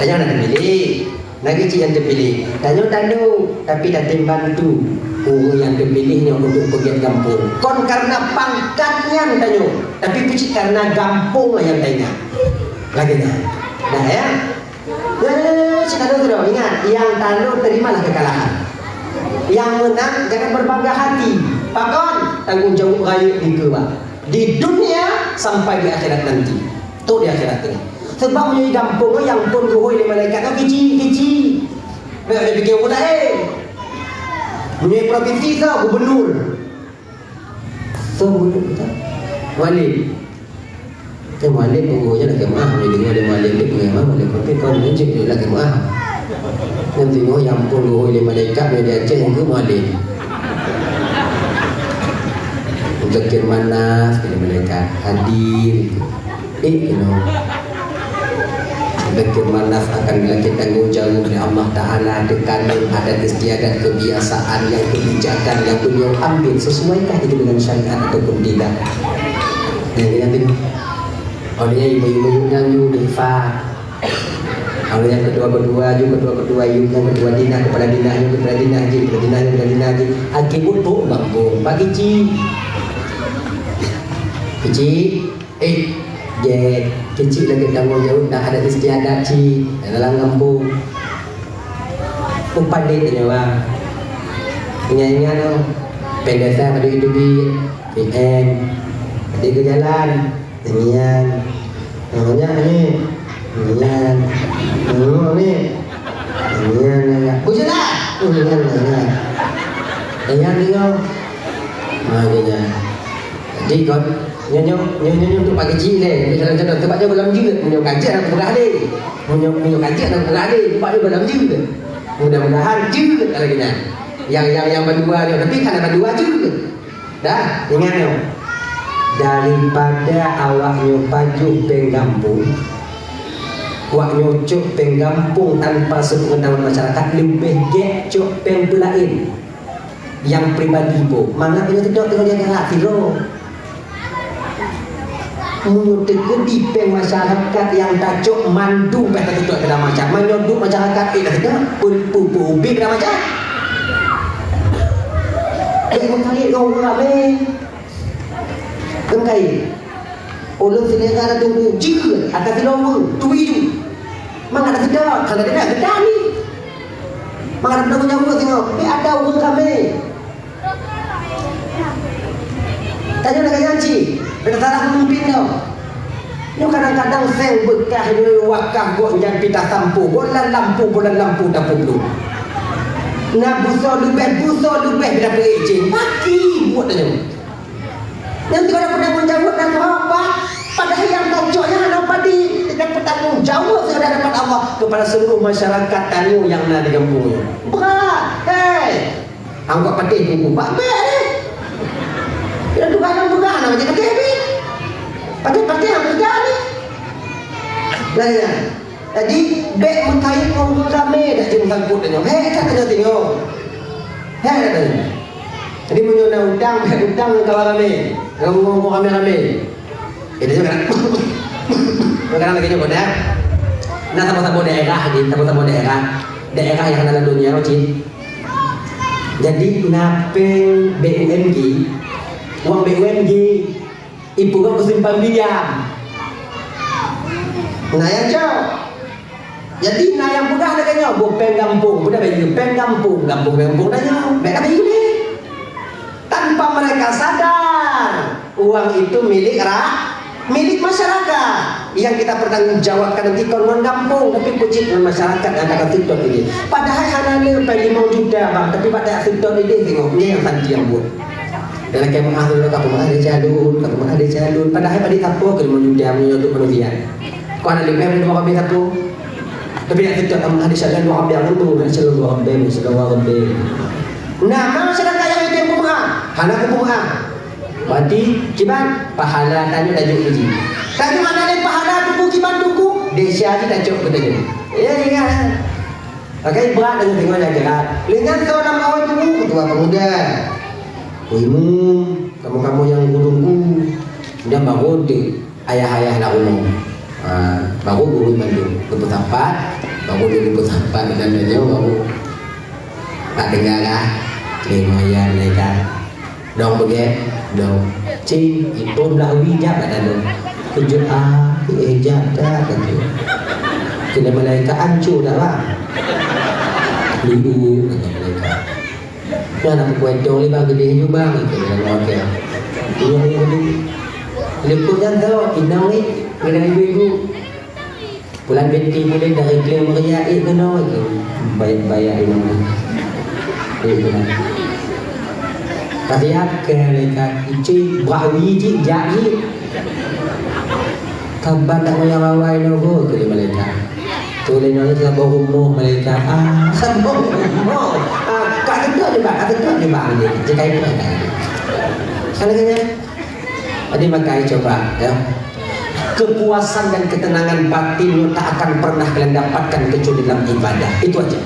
tanya nak terpilih, lagi cik yang terpilih. Tanya tandu, tapi datang bantu. Yang terpilihnya untuk pergi kampung. Kon karena pangkatnya tanya, tapi pucik karena kampung yang tanya. Lagi dah, dah ya. Cik tandu tu dong, ingat, yang tandu terimalah kekalahan. Yang menang jangan berbangga hati. Pakon tanggung jawab raya di kewa di dunia sampai di akhirat nanti. Tu di akhirat ini. Sebab punya kampung yang pun ruhoi di malaikat kau kecil. Baik fikir pun punya provinsi tu gubernur. Gubernur kita. Wali. Ke wali pun je nak kemah, jadi wali wali dia pengemah wali tapi kau menjadi dia nak kemah. Nanti ngo yang pun ruhoi di malaikat dia Aceh yang ke wali. Zakir manas dari malaikat hadir Zakir manas akan dilakukan tanggung jawab oleh Allah Ta'ala dengan adat istiadat kebiasaan yang kebijakan yang beliau ambil, sesuaikah itu dengan syariat ataupun tidak. Yang kita tengok olehnya ibu-ibu nyanyi dihifad, olehnya kedua-kedua yang kedua dinah kepada dinahnya kepada dinah haji untuk bangkung bagi kecil, kecil lagi tanggung jawab dah ada istiadat dalam kampung. Umpadi nyawa, ingat no, pendeta pada hidup di PM, di ke jalan, nyanyian, namanya ni, nyanyian, nyanyian, bujulah, nyanyian, nyanyian, makanya, jadi Nyonya untuk pagi kecil ni, jalan-jalan tempat dia belum juga, nyonya kajian nak berah dia, nyonya kajian nak berah dia, tempat dia belum juga. Mudah-mudahan juga kalau kita, yang berdua ni, tapi kan ada berdua juga. Dah, ingat nyo. Daripada awaknya pajuk penggampung, awak nyocok penggampung tanpa sepengetahuan masyarakat, lebih gek cok pengpelain yang pribadi po. Mana punya tidak tengok dia gerak tiro. Mengutuk di peng masyarakat yang tacok mandu pada tidak kena macam, menyoduk masyarakat ini dah pulpu ubi kena macam. Mengkait orang ramai. Mengkait. Ulun selera ada tunggu jika atas tilawang tu itu. Mang ada sedap, kalau tidak sedap ni. Mang ada benda punya tengok. Ada orang kami. Tanya nak janji. Benda salah pemimpin tau. Ni kadang-kadang seng bekah ni wakah gok yang pita sampu. Bolan lampu tak perlu. Nak busur lebih bila pelicin. Mati buat tanya. Yang tidak pernah menjawab dan apa. Padahal yang tocoknya nampak di dapat tanggung jawab sudah dapat Allah kepada seluruh masyarakat tanu yang ada di kampungnya. Berat. Hei. Anggap patih buku. Pak Bek ni. Kita dugaan macam patih ni. Patih yang kerja ni. Lain. Jadi Bek mengkait orang ramai dah jumpa sangkut tanya. Hei kan kena tengok. Hei kata. Jadi menyona udang, Bek udang kawan ramai. Ngomong ramai. Itu juga kan. Sekarang lagi coba dah. Nah sama-sama daerah ni, sama-sama daerah yang dalam dunia Rocin. Jadi napeng BUMG, uang BUMG, ibu kan bersimpan pinjam. Nah yang jauh. Jadi nah yang mudah ada kayaknya, bukan kampung, mudah bagi kampung tanya, mereka bagi ni. Tanpa mereka sadar, uang itu milik masyarakat yang kita bertanggungjawabkan nanti kawan kampung, tapi puji masyarakat yang akan TikTok ini. Padahal hanya 5 juta bang, tapi pada TikTok ini tengok dia yang tadi yang buat. Dalam kemah tu kamu ada jalur, padahal pada tapo ke 5 juta untuk manusia. Kau ada 5 juta apa tapo? Tapi nak TikTok kamu ada jalur 2 ambil tu, ada jalur 2 ambil. Nah, masyarakat yang itu kumah, hana kumah. Berarti kiban pahala tanya tajuk uji. Tanya mana ni pahala tuku kiban tuku? Desa ni tajuk betul. Ya ingat. Pakai berat dengan tengok jaga. Dengan seorang awal tuku ketua pemuda. Ibu, kamu yang guru dia baru di ayah-ayah nak umum. Baru guru Bandung ke tempat, baru dulu ke tempat dan dia baru tak dengar lah. Lemayan mereka. Dong begitu, dong. Cing, itu belah wijak ada dong. Kejut ejak dah kata. Kena malaikat hancur dah bang. Liu kata malaikat. Dah nak kuatong ni bang, gede je bang. Itu dalam okey. Ini. Lepas dah tahu, inang ni, kena ibu-ibu. Bulan beti boleh dari klaim meriak kena itu. Bayar inang ni. Itu lah. Kasihat ke mereka icik berawi icik jahit kabar tak banyak rawai nogo ke mereka tulis nanya sabah umuh mereka sabah umuh kat tetap dia bang ni jika itu kan lagi jadi makanya coba ya kepuasan dan ketenangan batin tak akan pernah kalian dapatkan kecuali dalam ibadah itu aja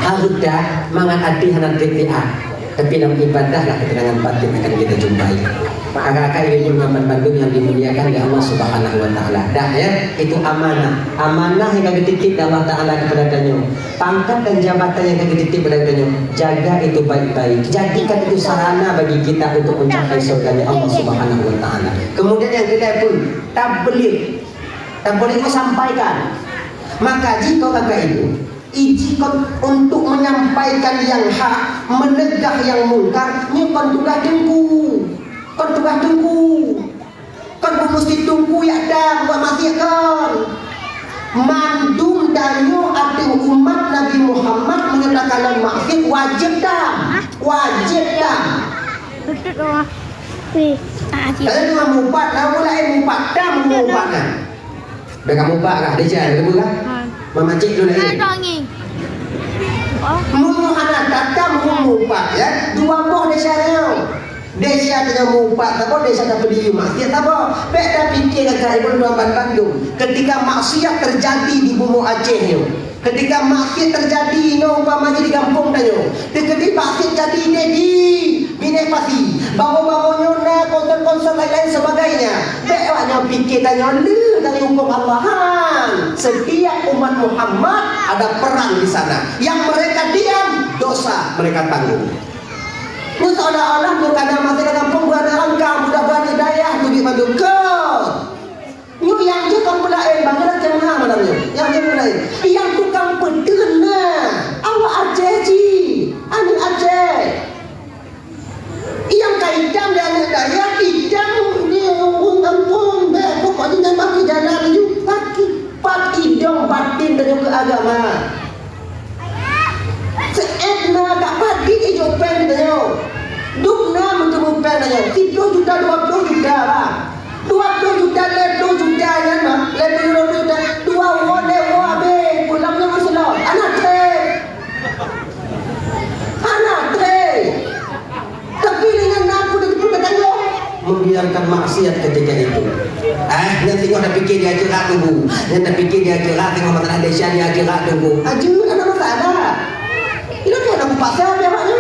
harus dah mangan hati hanan PTA. Tapi dalam ibadah lah ketenangan batin akan kita jumpai. Kakak-kakak ibu Muhammad Bandung yang dimuliakan oleh Allah Subhanahu Wa Taala. Dah ya, itu amanah. Amanah yang kami titip Allah Taala kepada kalian. Pangkat dan jabatan yang kami titip kepada kalian. Jaga itu baik-baik. Jadikan itu sarana bagi kita untuk mencapai surganya Allah Subhanahu Wa Taala. Kemudian yang kedua pun tabligh. Tabligh sampaikan. Maka jika kakak ibu ijikot untuk menyampaikan yang hak, menegah yang mungkar, ni kon tugas tunggu, kon mesti tunggu ya dah buat mati kon. Mandum danyo ati umat Nabi Muhammad menyatakan maksud wajib dah. Kalau dengan mupat, nak mulai mupat, dah mupat kan? Dah kamu mupat kan? Dia cakap, dia bukan? Mama cik dulu lagi. Mulu anak datang mupat ya, dua boh desa dia. Desa dengan mupat, apa desa tak berdiri maksiat apa? Beda fikir agak ibu dua Bandung. Ketika maksiat terjadi di bumi Aceh ni, ketika maksiat terjadi no umpamanya di kampung tayo, ketika maksiat jadi di Bineh Pasi, bangun-bangunnya na konser-konser lain-lain sebagainya. Bewanya fikir tanya lu dari hukum Allahan. Setiap umat Muhammad ada perang di sana. Yang mereka diam, dosa mereka tanggung. Seolah-olah bukan masih dalam pembuatan kamu dah bani daya tu di Bandung kau. Nyu yang je kamu lain bangla jemaah malamnya. Yang je lain. Yang tukang pedena. Awak Aceh ji. Anu Aceh. Yang kaidam dan daya idam ni umpung pokoknya nak bagi jalan you pakai pak idong batin dan juga agama. Seetna tak padi hijau pen tanya. Dukna menjemu pen tanya. 10 juta 20 juta lah. 20 juta le 2 juta ya mah. Le 2 juta 2 wone wabe pulangnya berselau. Anak tre. Tapi dengan aku dengan tanya membiarkan maksiat ketika itu. Nanti kau dah fikir dia akhirat tunggu. Nanti dah fikir dia akhirat tengok masalah desa dia akhirat tunggu. Ajun ada masalah. Itu dia nak pasal dia maknya.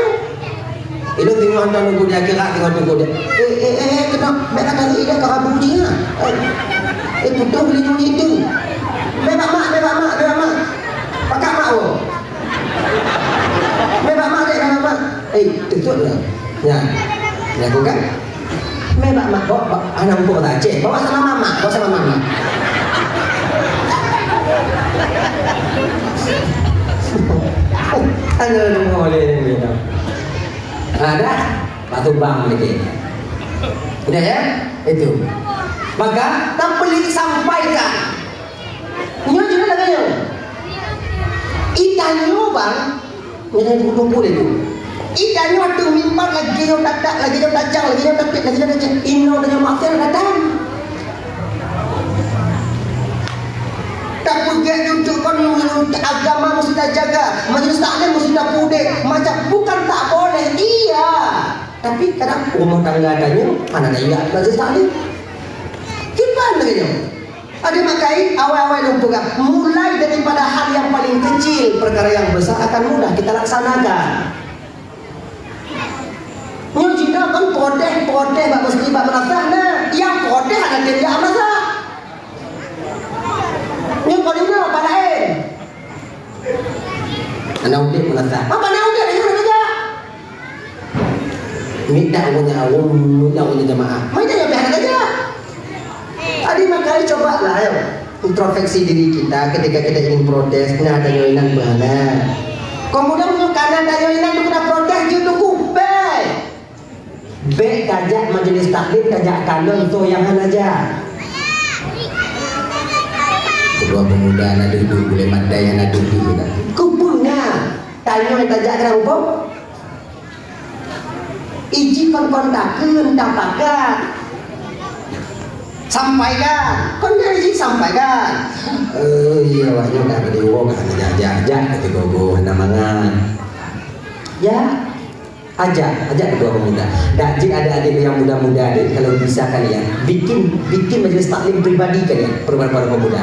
Itu tengok anda nunggu dia akhirat tengok tunggu dia. Kena mek kata dia kerabu dia. Putus beli bunyi itu. Memang mak. Pakak mak oh. Memang mak dia memang mak. Tutut lah. Ya. Ya bukan? Memang mak bawa anak untuk Aceh. Bawa sama mama. Aduh, boleh ni. Ada batu bang lagi. Udah ya? Itu. Maka tak pelik sampaikan. Nyo juga lagi nyo. Ikannya bang, jangan kumpul itu. Ikannya waktu mimbar lagi nyo tak lagi nyo tajang, lagi nyo tapit, lagi nyo tajang. Ino dengan maksiat datang. Tak pergi tunjukkan agama mesti dah jaga, majlis taklim mesti dah pudek. Macam bukan tak boleh, iya. Tapi kadang rumah tangga adanya, mana ada iya majlis taklim. Gimana lagi? Ada makai awal-awal yang pegang. Mulai daripada hal yang paling kecil, perkara yang besar akan mudah kita laksanakan. Nyuci dah kan podeh, bak mesti bak merasah nah. Yang podeh ada dia merasah. Ni kau ni apa lain? Anak udik merasa. Apa anak udik ni mana saja? Minta punya awam, minta punya jemaah. Mana yang biar saja? Adi makanya cobalah ayo introspeksi diri kita ketika kita ingin protes. Ini ada yoinan mana? Kemudian punya kanan ada yoinan kita protes jutuku B kajak majelis taklim kajak kanan tu yang mana aja? Kedua pemuda nak duduk boleh mandai yang nak duduk kan? Kupunya tanya yang tajak kena apa? Iji kontakkan tampakan sampaikan kon iji sampaikan iya wahnya dah berdewa kan ajak ketika go namangan ya ajak kedua pemuda. Dan jika ada adik yang muda-muda adik, kalau bisa kalian bikin majelis taklim pribadi kalian para pemuda.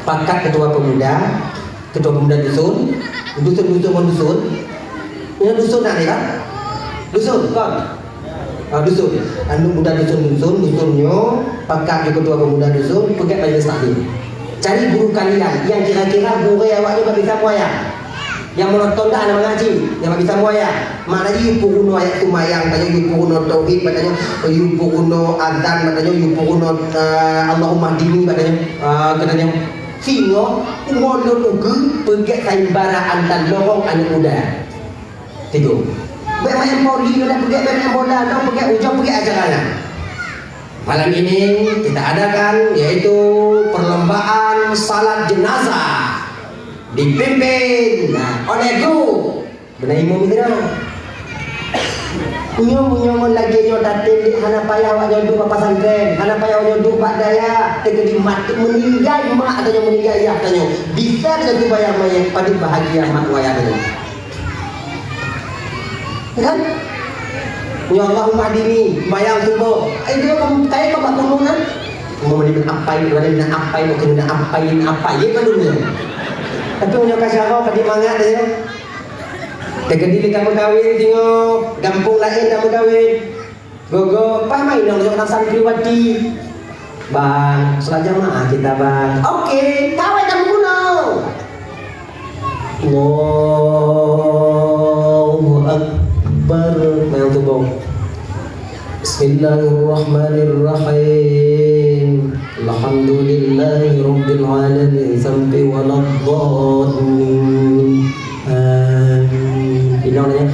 Pakat ketua pemuda dusun. Ini dusun nak kan? Dusun kan? Dusun. Anu muda dusunnya pakat di ketua pemuda dusun pergi majelis taklim. Cari guru kalian yang kira-kira guru awaknya bisa muayang. Yang menonton dah anak mengaji, yang bisa muayang. Maknanya yupu kuno ayat tumayang, tanya yupu kuno tauhid, katanya yupu kuno azan, katanya yupu kuno Allahumma dini, katanya singo ngono ugu pergi saimbara antar lorong anak muda. Tiga. Baik main poli, nak pergi main bola, nak pergi ujung pergi acara. Malam ini kita adakan yaitu perlombaan salat jenazah. Dipimpin oleh guru benar imam itu. Nyo lagi nyo datin di hana payah awak nyoduk apa pesantren, hana payah nyoduk pak daya, tegedi mati meninggal mak atau meninggal ayah tanya. Bisa dengan tu bayar mayat pada bahagia mak wayah tanya. Kan? Ya Allahumma dini bayang subuh. Dia kayak kau bangun kan? Mau menimba apa ini, mau kena apa ye kan dunia. Tapi punya kasih apa pada mangat dia. Tegedi kamu kawin tengok kampung lain kamu kawin. Gogo, apa main dong orang santriwati. Bang, salat jamaah kita bang. Oke, kawin kamu kuno. Allahu Akbar. Main tubuh. Bismillahirrahmanirrahim. Alhamdulillahi rabbil alamin sampai waladhdallin. Bilangnya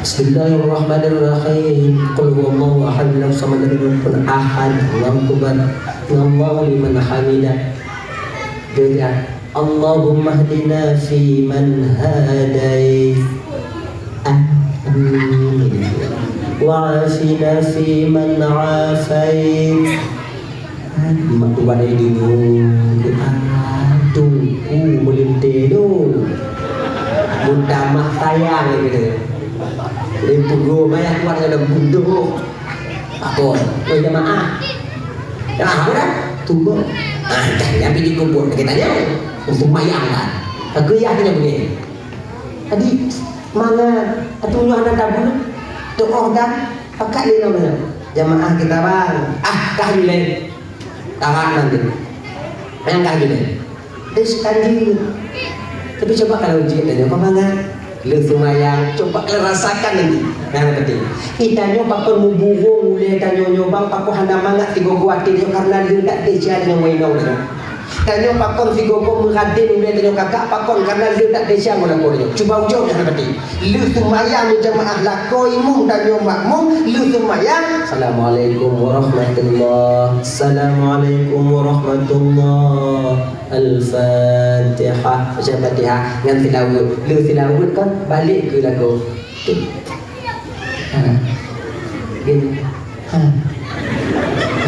Bismillahirrahmanirrahim. Qul huwallahu ahad, lam samad, lam yakul ahad, Allahu akbar, Allahu liman hamidah. Doa Allahumma hdina fi man hadait, wa afina fi man afait. Mak tu badai dulu. Tunggu melintir tu. Mudah mak sayang gitu. Lempu gua banyak kuat ada bunduh. Apa? Oi jemaah. Jemaah apa dah? Tunggu. Jangan pergi kubur kita tanya. Untuk mayang kan. Aku yakin begini. Tadi mana atunya anak tabun? Doa dah. Pakai dia nama. Jemaah kita bang. Kah dulu. Tangan nanti. Yang kah dulu. Sekali. Tapi coba kalau ujian tanya apa mana? Lu semayang, coba rasakan nanti. Yang penting. Kita nyoba permubuhung mulai tanya nyoba paku handa mangat tiga kuat dia karena dia tak desia dengan wainau dia. Tanya pakon tiga kuat mengadin mulai tanya kakak pakon karena dia tak desia dengan wainau. Coba ujung yang penting. Lu semayang jemaah lakoi mung dan nyomakmu. Lu semayang. Assalamualaikum warahmatullahi. Assalamualaikum warahmatullahi. Al-Fatihah. Baca Fatihah dengan tilawat. Lu tilawat kan balik ke lagu.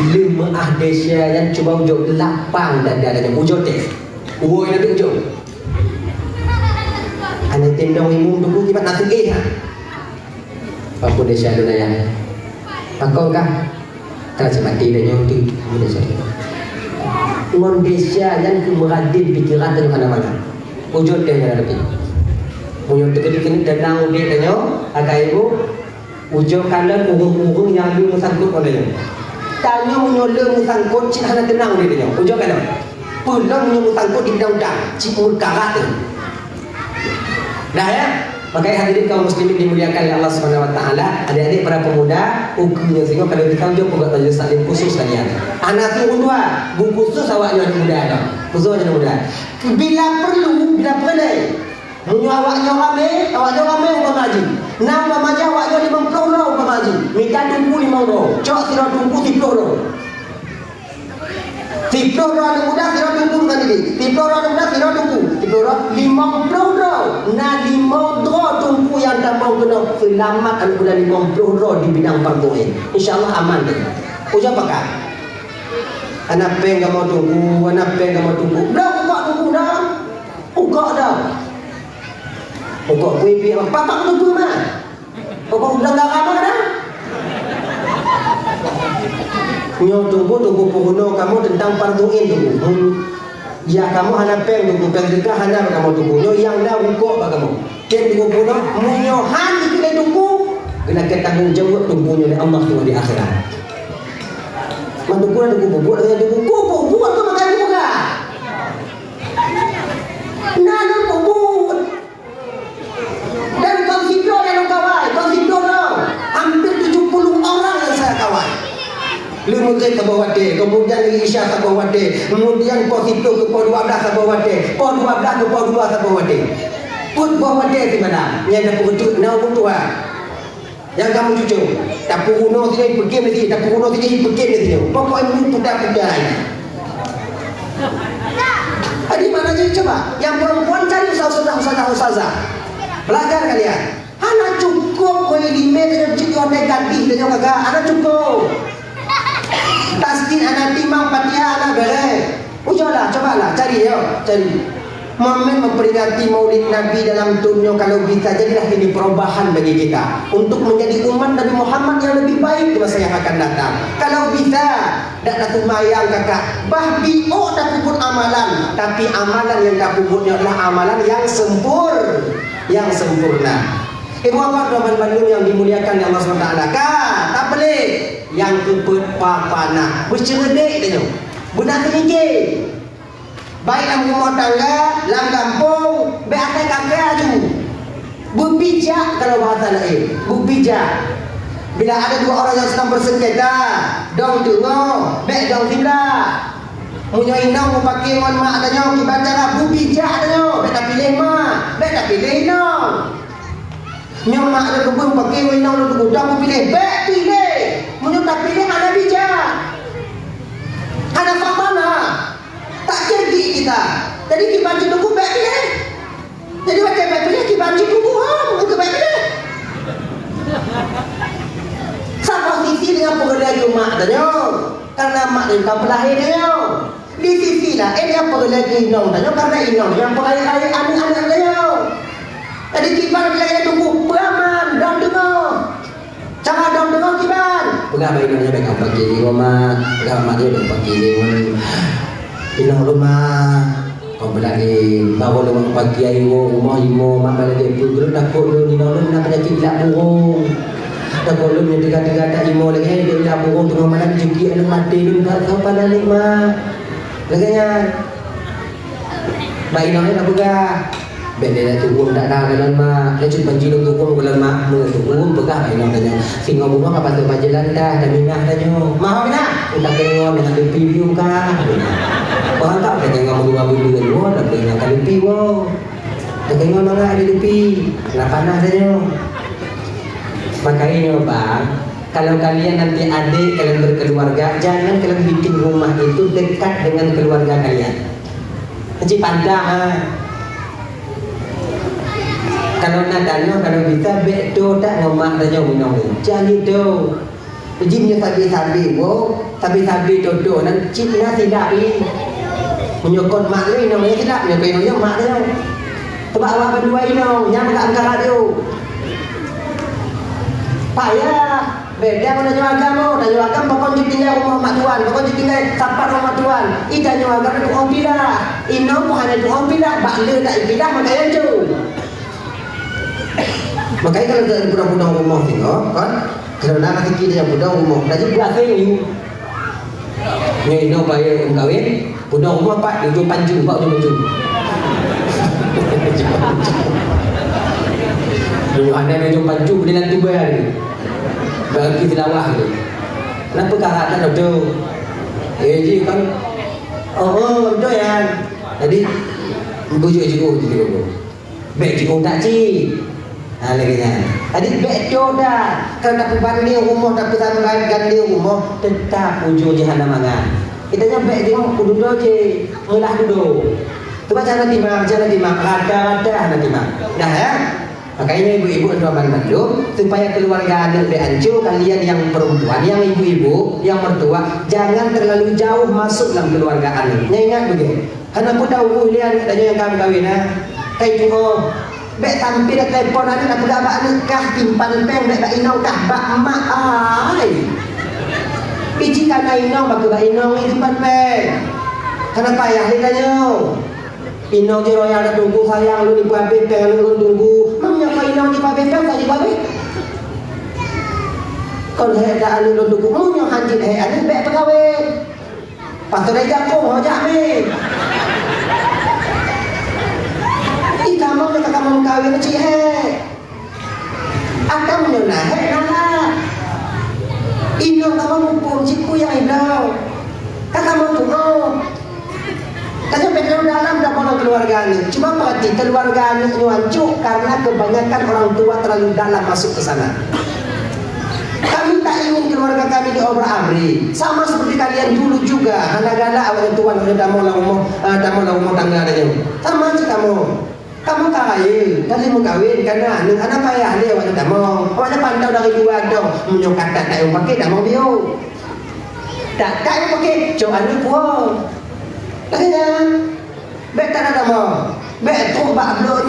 Lu mengahdesia yang cuba ujung lapang dan ada ujung teh. Uoi nanti ujung. Anak tendang imum dulu tiba nanti apa desia dulu ya? Pakau kah? Kalau semati dan yang tu, desia. Indonesia yang kemuradin pikiran dan mana-mana. Wujud dia yang ada. Wujud tegak-tegak danang dia tanya, agak ibu. Wujud kanan urung-urung yang lu musangkut olehnya. Tanya menyolong musangkut, cik hana tenang dia tanya. Wujud kanan. Pulang musangkut di undang-undang, cik murkarat. Dah ya? Makanya hadirin kaum muslimin dimuliakan oleh Allah Subhanahu wa taala, adik-adik para pemuda, ukurnya sehingga kalau kita jauh pegawai majlis taklim khusus kalian. Anak tu dua, buku khusus awaknya anak muda dah. Khusus anak muda. Bila perlu, bila perlu. Munyo awaknya ramai umpama haji. Nam umpama haji awaknya 50 orang umpama haji. Minta tunggu 5 orang. Cok sira tunggu 10 orang. 10 orang anak muda sira tunggu kan ini. 10 orang anak muda sira tunggu. 10 orang 50 orang. Nah 50 orang tunggu yang tak mau kena selamat anak muda 50 orang di bidang perbuatan. Insyaallah aman deh. Ujar pakar. Anak peng enggak mau tunggu, anak peng enggak mau tunggu. Dah buka tunggu dah. Buka dah. Buka kuih apa? Papak tunggu mah. Buka ulang apa dah? Nyo tunggu puhuno kamu tentang parduin tunggu. Ya kamu hana peng tunggu peng juga hana kamu tunggu. Nyo yang dah buka apa kamu? Ken tunggu puhuno, munyo han kita tunggu. Kena ketanggung jawab tunggunya oleh Allah di akhirat. Mantukuran tunggu bubuk dengan tunggu bubuk buat tu makan buka. Nana bubuk. Dan kau sidro yang kawai, kau sidro hampir 70 orang yang saya kawai. Lumutnya ke bawah deh, kemudian Isya ke bawah deh, kemudian pos itu ke pos 12 ke bawah deh, pos 12 ke pos 2 ke bawah deh. Put bawah deh di mana? Yang ada pengecut, nau tua. Yang kamu cucu, tak puno sini pergi mesti, tak puno sini pergi mesti. Pokoknya itu tak pedai. Adi mana jadi coba? Yang perempuan cari ustazah. Belajar kalian. Anak cukup kau lima dengan jadi orang ganti dengan kagak. Anak cukup. Tasdin anak timang Fatihah anak beres. Ujalah, cobalah cari cari. Momen memperingati Maulid Nabi dalam dunia kalau bisa jadilah ini perubahan bagi kita untuk menjadi umat Nabi Muhammad yang lebih baik di masa yang akan datang. Kalau bisa, tak ada tumayang kakak. Bahbi tak puput amalan, tapi amalan yang tak puputnya adalah amalan yang sempurna. Ibu bapak Rahman Bandung yang dimuliakan Allah SWT, tak boleh yang keput papana berceredek dia, benar terikir. Baik dalam rumah tangga, dalam kampung, beatai kakek aju. Berbijak kalau bahasa lain, berbijak. Bila ada dua orang yang sedang bersengketa, dong tengok, bek dong tindak. Punya inang mau pakai mon mak tanya, kita cara berbijak tanya, bek tak pilih mak, bek tak pilih inang. Nyong mak ada kebun pakai inang lu gudang pilih, bek pilih. Punya tak pilih ada bijak. Ada fakta tak jadi kita. Jadi kita baca buku baik ni. Jadi baca baik ni kita baca buku buku baik ni. Sama sisi dengan pekerjaan mak tanya. Karena mak dia tak pelahir tanya. Di sisi lah dia pekerjaan inong tanya karena inong yang pelahir anak-anak tanya. Jadi kita pelahir buku beraman dan dengar. Cara dong dengar kita. Pegang inongnya pegang pagi rumah, pegang mak dia pagi ni. Inang rumah kau berlari bawa rumah pagi ayo rumah imo mak balik dia pun takut lu inang lu nak penyakit ilak burung takut lu yang dekat-dekat tak imo lagi dia ilak burung tengah malam juga anak mati lu tak tahu pada nikmat laganya baik inang nak pegang baik dia turun tak dah dalam mak dia cuma banjir turun dalam mak turun pegang inang tanya tinggal rumah apa tu pajalan dah dah minah tanya mau minah udah tengok dengan review kan. Orang tak ada tengok dua bulu dua, dah tengok kali pi wo. Dah tengok mana ada pi. Nak panas saja. Makanya bang, kalau kalian nanti adik kalian berkeluarga, jangan kalian bikin rumah itu dekat dengan keluarga kalian. Nanti pandang kalau nadanya kalau bisa bedo tak ngomak saja minum. Jangan itu. Jinnya sabi-sabi wo, sabi-sabi dodo dan cipna tidak ni. Menyokot mak ni namanya tidak, menyokot yang mak dia. Sebab awak berdua ini yang agak angkat dia. Payah, beda mana jual agama, dah jual agama pokok tinggal rumah mak tuan, pokok tinggal tapak rumah tuan. Ida jual agama tu orang pilih, inau pun hanya tu orang pilih, bakle tak pilih makanya tu. Makanya kalau ada budak-budak rumah tengok, kan? Kalau nak kita yang budak rumah, dah jadi buat ni. Ni inau bayar kawin. Budak rumah pak dia panju pak dia panju. Dia anak dia panju dia nanti bayar ni. Bagi tilawah tu. Kenapa kakak tu? Ji kan. Betul ya. Jadi bujuk cikgu. Baik cikgu tak cik. Lagi kan. Adik betul dah. Kalau tak berbalik rumah tak bersama ganti rumah tetap ujung jahanam mangan. Kita nyampe dia kudu doje, mulah dulu. Coba cara timang, rata-rata anak timang. Dah ya. Makanya ibu-ibu dan tuan Bandung supaya keluarga anak dihancur, kalian yang perempuan, yang ibu-ibu, yang mertua jangan terlalu jauh masuk dalam keluarga anak. Ingat begini. Karena aku tahu lihat tanya yang kami kahwin kayak tu bek tampil telefon anak nak pegang bak nikah timpan peng bek inau kah bak emak ai. Iji kana inong bak bak inong itu pan peng. Kenapa ya ditanya? Inong je royal nak tunggu sayang lu di babe peng lu tunggu. Mamnya ka inong di babe peng tak di babe. Kon he da anu lu tunggu mamnya hanjit he anu bek pekawe. Pastor aja ko ho jame. Kamu nak kamu kawin cik he, akan menyunah he nana. Ino kamu mumpung cikgu yang indah, kamu tunggu. Kamu betul dalam dalam keluarga ni. Cuma berarti keluarga ni hancur karena kebanyakan orang tua terlalu dalam masuk ke sana. Kami tak ingin keluarga kami diobrak-abrik. Sama seperti kalian dulu juga. Anak-anak awak tuan ada tamu lah umur tangga ada. Sama je kamu. Kamu kaya, tadi mau kawin karena anak payah dia awak tak mau. Awak pantau dari luar dong. Menyukat tak yang pakai tak mau dia. Tak yang pakai, coba anak puas. Katanya, bet tak ada mau. Bet tu bak blok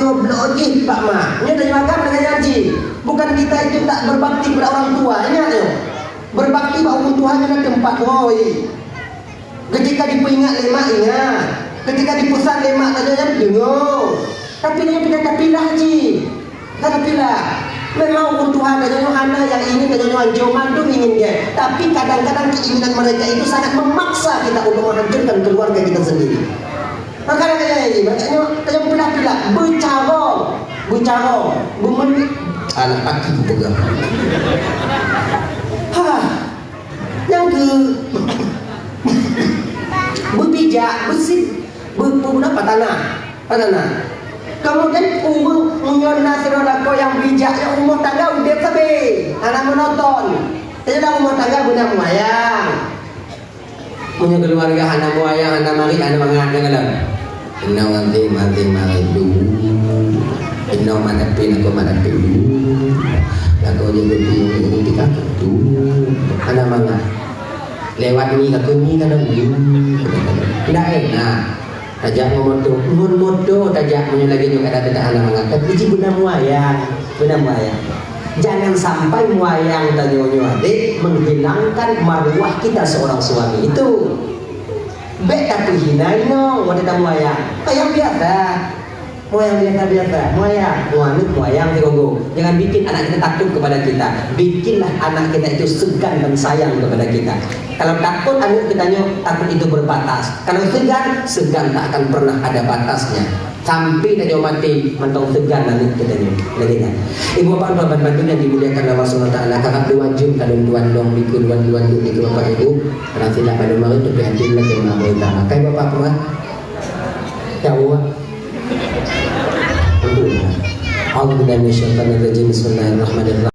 ni bak mak. Ni dah makan dengan janji. Bukan kita itu tak berbakti kepada orang tua. Ingat tu. Berbakti pada orang tua hanya tempat roy. Ketika diperingat lemak ingat. Ketika dipesan lemak tanya dengar. Tapi dia tidak pilih je. Tak pilih. Memang orang Tuhan dan anak yang ingin dan anjur mandu ingin dia. Tapi kadang-kadang keinginan mereka itu sangat memaksa kita untuk menghancurkan keluarga kita sendiri. Maka kadang-kadang ini maknanya tanya pilih-pilih bercara bermenit anak kaki pegang. Yang ke berbijak bersih berapa tanah. Kemudian umur menyona saudaraku yang bijak yang umur tangga udah sabi anak menonton. Tidak umur tangga guna wayang. Punya keluarga anak wayang, anak mari, anak mangan dengan Inau nanti mari dulu. Inau madapin aku madapin dulu. Aku jadi lebih aku dulu. Anak mangan. Lewat ni aku ni kadang dulu. Tidak enak. Tajak modo tajak punya lagi juga ada anak mengangkat biji benar wayang. Jangan sampai wayang tanyonya adik menghilangkan marwah kita seorang suami itu. Baik tapi hinain no wanita wayang. Kayak biasa. Wayang biasa. Wayang dirogo. Jangan bikin anak kita takut kepada kita. Bikinlah anak kita itu segan dan sayang kepada kita. Kalau takut anak kita takut itu berbatas. Kalau segan tak akan pernah ada batasnya. Sampai dia mati mentong segan anak kita lagi kan. Ibu bapak Bandung yang dimuliakan oleh Allah Subhanahu wa taala, kakak wajib kadang duan dong bikin duan di bapak ibu. Karena tidak pada mari tu hati lagi nak berita. Kai bapak apa? Ya Allah. Alhamdulillah. Bismillahirrahmanirrahim.